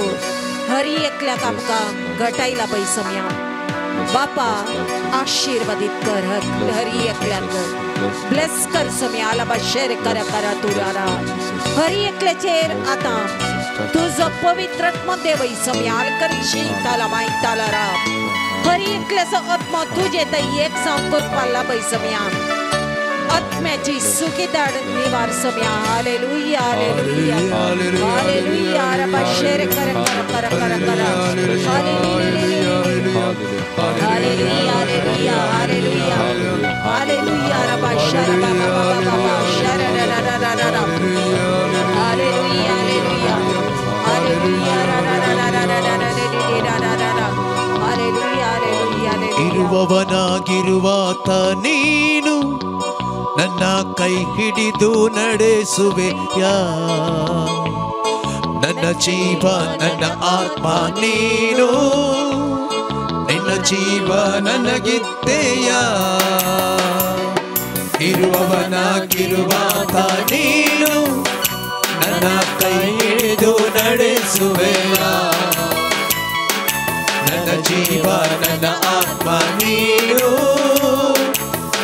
हर एकल्याक आमकां घटायला पळय समया. बापा आशीर्वादीत कर हर एकल्याक ब्लेस कर समया. आलाबा शेर करा करा तुरारा हर एकल्याचेर आतां तुझो पवित्र आत्मा देवय समया. अलकरशी ताला माय ताला रा हर एकल्याचो आत्मा तुझे थंय एक जावन करपा लाभय समया. आत्म्याची सुखीदाड निवार समया. हालेलुया हालेलुया हालेलुया आलाबा शेर करा करा करा करा hallelujah hallelujah hallelujah hallelujah hallelujah आलाबा शेर बाबा बाबा शेर रा रा रा रा रा हालेलुया हालेलुया हालेलुया रा रा रा रा रा रा रा रा रा रा हालेलुया हालेलुया ಇರುವವನಾಗಿರುವಾತ ನೀನು ನನ್ನ ಕೈ ಹಿಡಿದು ನಡೆಸುವೆಯಾ. ನನ್ನ ಜೀವ ನನ್ನ ಆತ್ಮ ನೀನು ನಿನ್ನ ಜೀವ ನನಗಿದ್ದೆಯಾ. ಇರುವವನಾಗಿರುವಾತ ನೀನು ನನ್ನ ಕೈ ಹಿಡಿದು ನಡೆಸುವೆಯಾ. ನನ್ನ ಜೀವ ನನ್ನ ಆತ್ಮ ನೀನು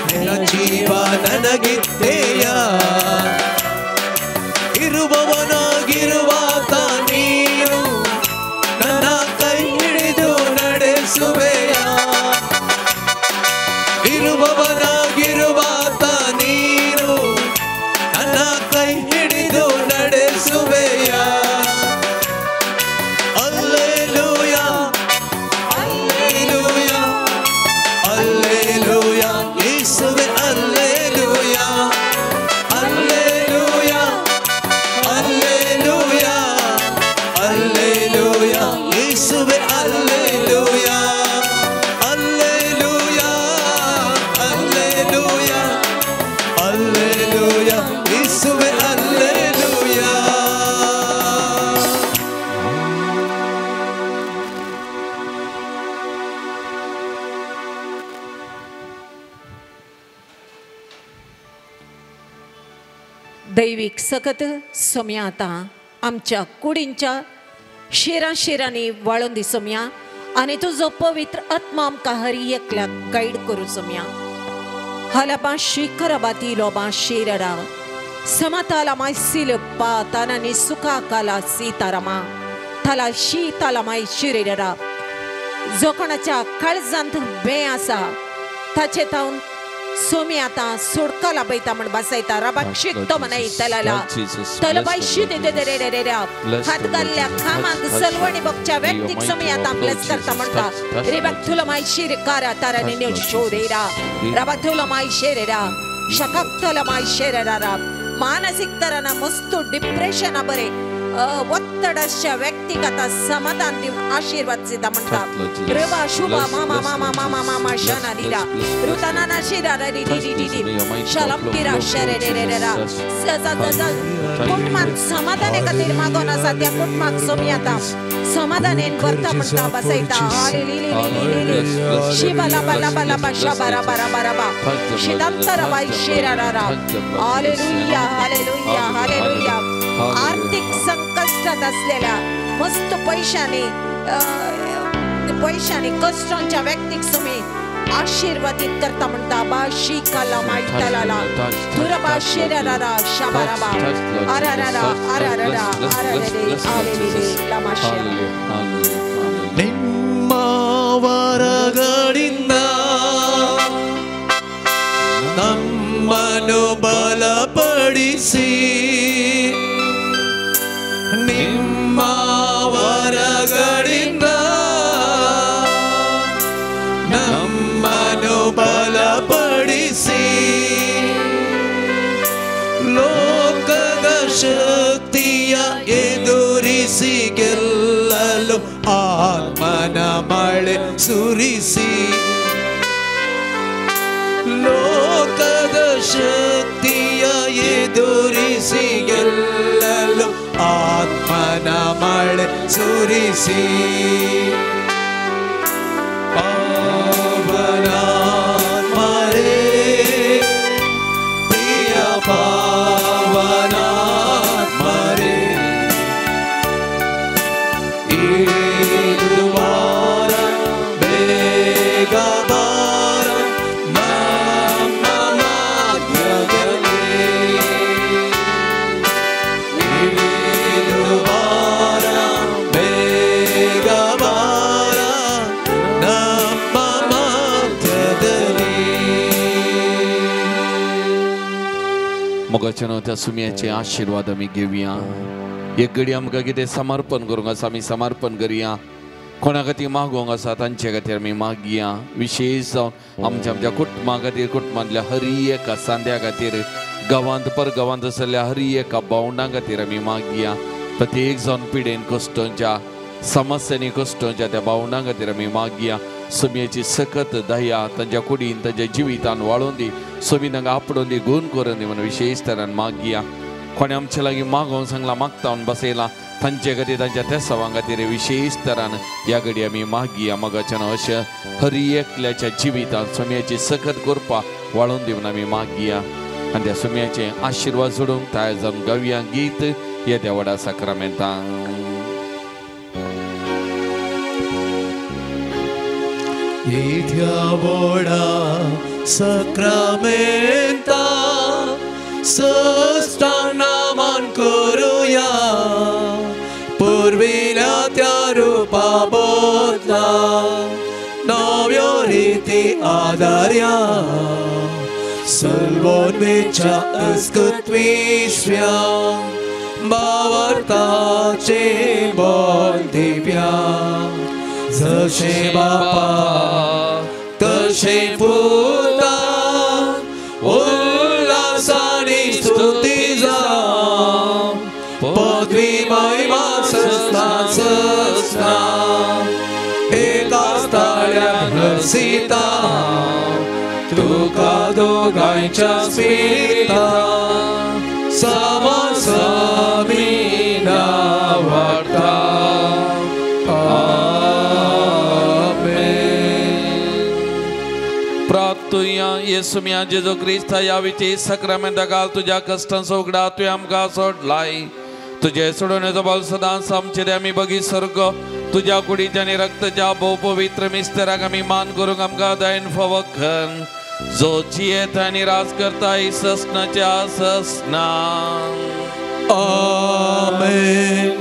ನಿನ್ನ ಜೀವ ನನಗಿದ್ದೆಯಾ. ಇರುವವನಾಗಿರುವಾತ ನೀನು ನನ್ನ ಕೈ ಹಿಡಿದು ನಡೆಸುವೆಯಾ. ಇರುವವನಾಗಿರುವಾತ ನೀನು ನನ್ನ ಕೈ ಹಿಡಿದು ನಡೆಸುವೆಯಾ. ಅಲ್ಲೇಲೂಯಾ ಅಲ್ಲೇಲೂಯಾ ಅಲ್ಲೇಲೂಯಾ ಯೇಸುವೇ ಅಲ್ಲೇಲೂಯಾ ಅಲ್ಲೇಲೂಯಾ ಅಲ್ಲೇಲೂಯಾ ಅಲ್ಲೇಲೂಯಾ ಯೇಸುವೇ ಅಲ್ಲೇಲೂಯಾ ಅಲ್ಲೇಲೂಯಾ ಅಲ್ಲೇಲೂಯಾ ಅಲ್ಲೇಲೂಯಾ ಯೇಸುವೇ ಅಲ್ಲೇಲೂಯಾ. दैवीक सकत समया आतां आमच्या कुडींच्या शिरांनी वाळून दी सोम्या आणि तुझो पवित्र आत्मा आमकां हर एकल्याक गाईड करू सोम्या हलबा शिखरबाती लोबा शेररा समताला माय सिलपा तानानी सुखा काला सीतारामा थाला शीताला माय शिरेरा जो कोणाच्या काळजांत बे आसा ताचे तावन सोमी आता सोडकाला बैता म्हण बसयता रबाक शिकतो मनाई तलाला तलबाई शिते दे रे रे रे हात घालल्या खामाक सलवणी बगच्या व्यक्तिक सोमी आता ब्लेस करता म्हणता रे बक तुला माय शिर कारा ताराने ने शोरेरा रबाक तुला माय शेरेरा शकाक तुला माय शेरेरा मानसिक तराना मस्त डिप्रेशन बरे ಒತ್ತಡಶ್ಯ ವ್ಯಕ್ತಿಗತ ಸಮಾಧಾನ ದಿವ್ ಆಶೀರ್ವಾದ ಸಿದ್ಧ ಮಾಡ್ತಾ ರವ ಶುಭ ಮಾಮ ಮಾಮ ಮಾಮ ಮಾಮ ಶನದಿರ ರುತನನ ಶಿರ ರಿ ರಿ ರಿ ರಿ ಶಲಂ ತಿರ ಶರೆ ರೆ ರೆ ರ ಸಜ ಕುಟುಂಬ ಸಮಾಧಾನ ಕತಿರ್ ಮಾಗೋನ ಸದ್ಯ ಕುಟುಂಬ ಸೋಮಿಯಾತ ಸಮಾಧಾನ ಏನ್ ಬರ್ತಾ ಮಾಡ್ತಾ ಬಸೈತಾ ಹಾಲೆಲೂಯಾ ಶಿವ ಲಬ ಲಬ ಲಬ ಶಬ ರಬ ರಬ ರಬ ಶಿದಂತರ ವೈ ಶಿರ ರ ಹಾಲೆಲೂಯಾ ಹಾಲೆಲೂಯಾ ಹಾಲೆಲೂಯಾ आर्थिक संकष्टात असलेल्या मस्त पैशाने कष्टांच्या व्यक्तीक तुम्ही आशीर्वादित करता म्हणता बाशी काला माईताला तुरबा शेरारा शाबाराबा आरारारा आरारारा आरारे आलेले लमाशा ನಿಮ್ಮ ವರಗಳಿಂದ ನಮ್ಮನ್ನು ಬಲಪಡಿಸಿ ನಿಮ್ಮ ವರಗಳಿಂದ ನಮ್ಮನ್ನು ಬಲಪಡಿಸಿ ಲೋಕದ ಶಕ್ತಿಯ ಎದುರಿಸಿ ಗೆಲ್ಲಲು ಆತ್ಮನ ಮಳೆ ಸುರಿಸಿ ಲೋಕದ ಶಕ್ತಿಯ ಎದುರಿಸಿ ಗೆಲ್ಲಲು ಆತ್ಮನ ಮಳೆ ಸುರಿಸಿ ಪಾವನಾತ್ಮರೇ ಪ್ರಿಯ ಪಾವನಾತ್ಮರೇ ಇದು ವಾರ ಬೇಗ ಬಾರ ನಮ್ಮ ಮಧ್ಯದಲ್ಲಿ मोगाच्या त्या सुम्याचे आशीर्वाद आमी घेवया एक घडी आमकां कितें समर्पण करूंक आसा आमी समर्पण करया कोणा खातीर मागोवंक आसा तांचे खातीर आमी मागया विशेश जावन आमच्या कुटुंबा खातीर कुटुंबांतल्या हर एका सांद्या खातीर गांवांत परगांवांत आसलेल्या हर एका भावंडां खातीर आमी मागया प्रत्येक जावन पिडेन कश्टांच्या समस्यांनी कश्टांच्या त्या भावंडां खातीर आमी मागया सुम्याची सकत दया तांच्या कुडीन तांच्या जिवितान वाळून दी सुमी तांकां आपडून दी गुण करून दी म्हणून विशेश तरान मागया कोणे आमचे लागीं मागोवंक सांगला मागता बसयला तांचे खातीर तांच्या त्या सवां खातीर विशेश तरान ह्या घडी आमी मागया मोगाच्यान अशें हर एकल्याच्या जिवितांत सुम्याची सकत करपा वाळून दी म्हणून आमी मागया आनी त्या सुम्याचे आशिर्वाद जोडूंक तयार जावन गावया गीत येद्या व्हडा साक्रामेंतां येद्या व्हडा साक्रामेंता सस्तानामान करूया पुर्विल्या त्या रूपा बदला नव्यो रिती आदार्या सल्वोन्मेच्या अस्कत्विश्व्या भावार्थाचे बोल दिव्या जशे बापा तशे पुता उल्हासानी स्तुती जावं पदवी महिमा सस्ता एकाच ताळ्याक नरसिता तुका दोगांच्या स्मिता समसमीना वार्ता प्रार्थुया येसु मिया जेजो क्रिस्ता या विचे सक्रामेंट घाल तुझ्या कष्टांचो उगडा तुवें आमकां सोडलाय तुझे सोडवण्याचा बल सदांच आमचे आमी बगी सर्ग तुझ्या कुडीच्या आणि रक्ताच्या भोव पवित्र मिस्तेराक आमी मान करूंक आमकां दायन फावो कर जो जियेता आनी राज करता ससनाच्या ससना आमेन.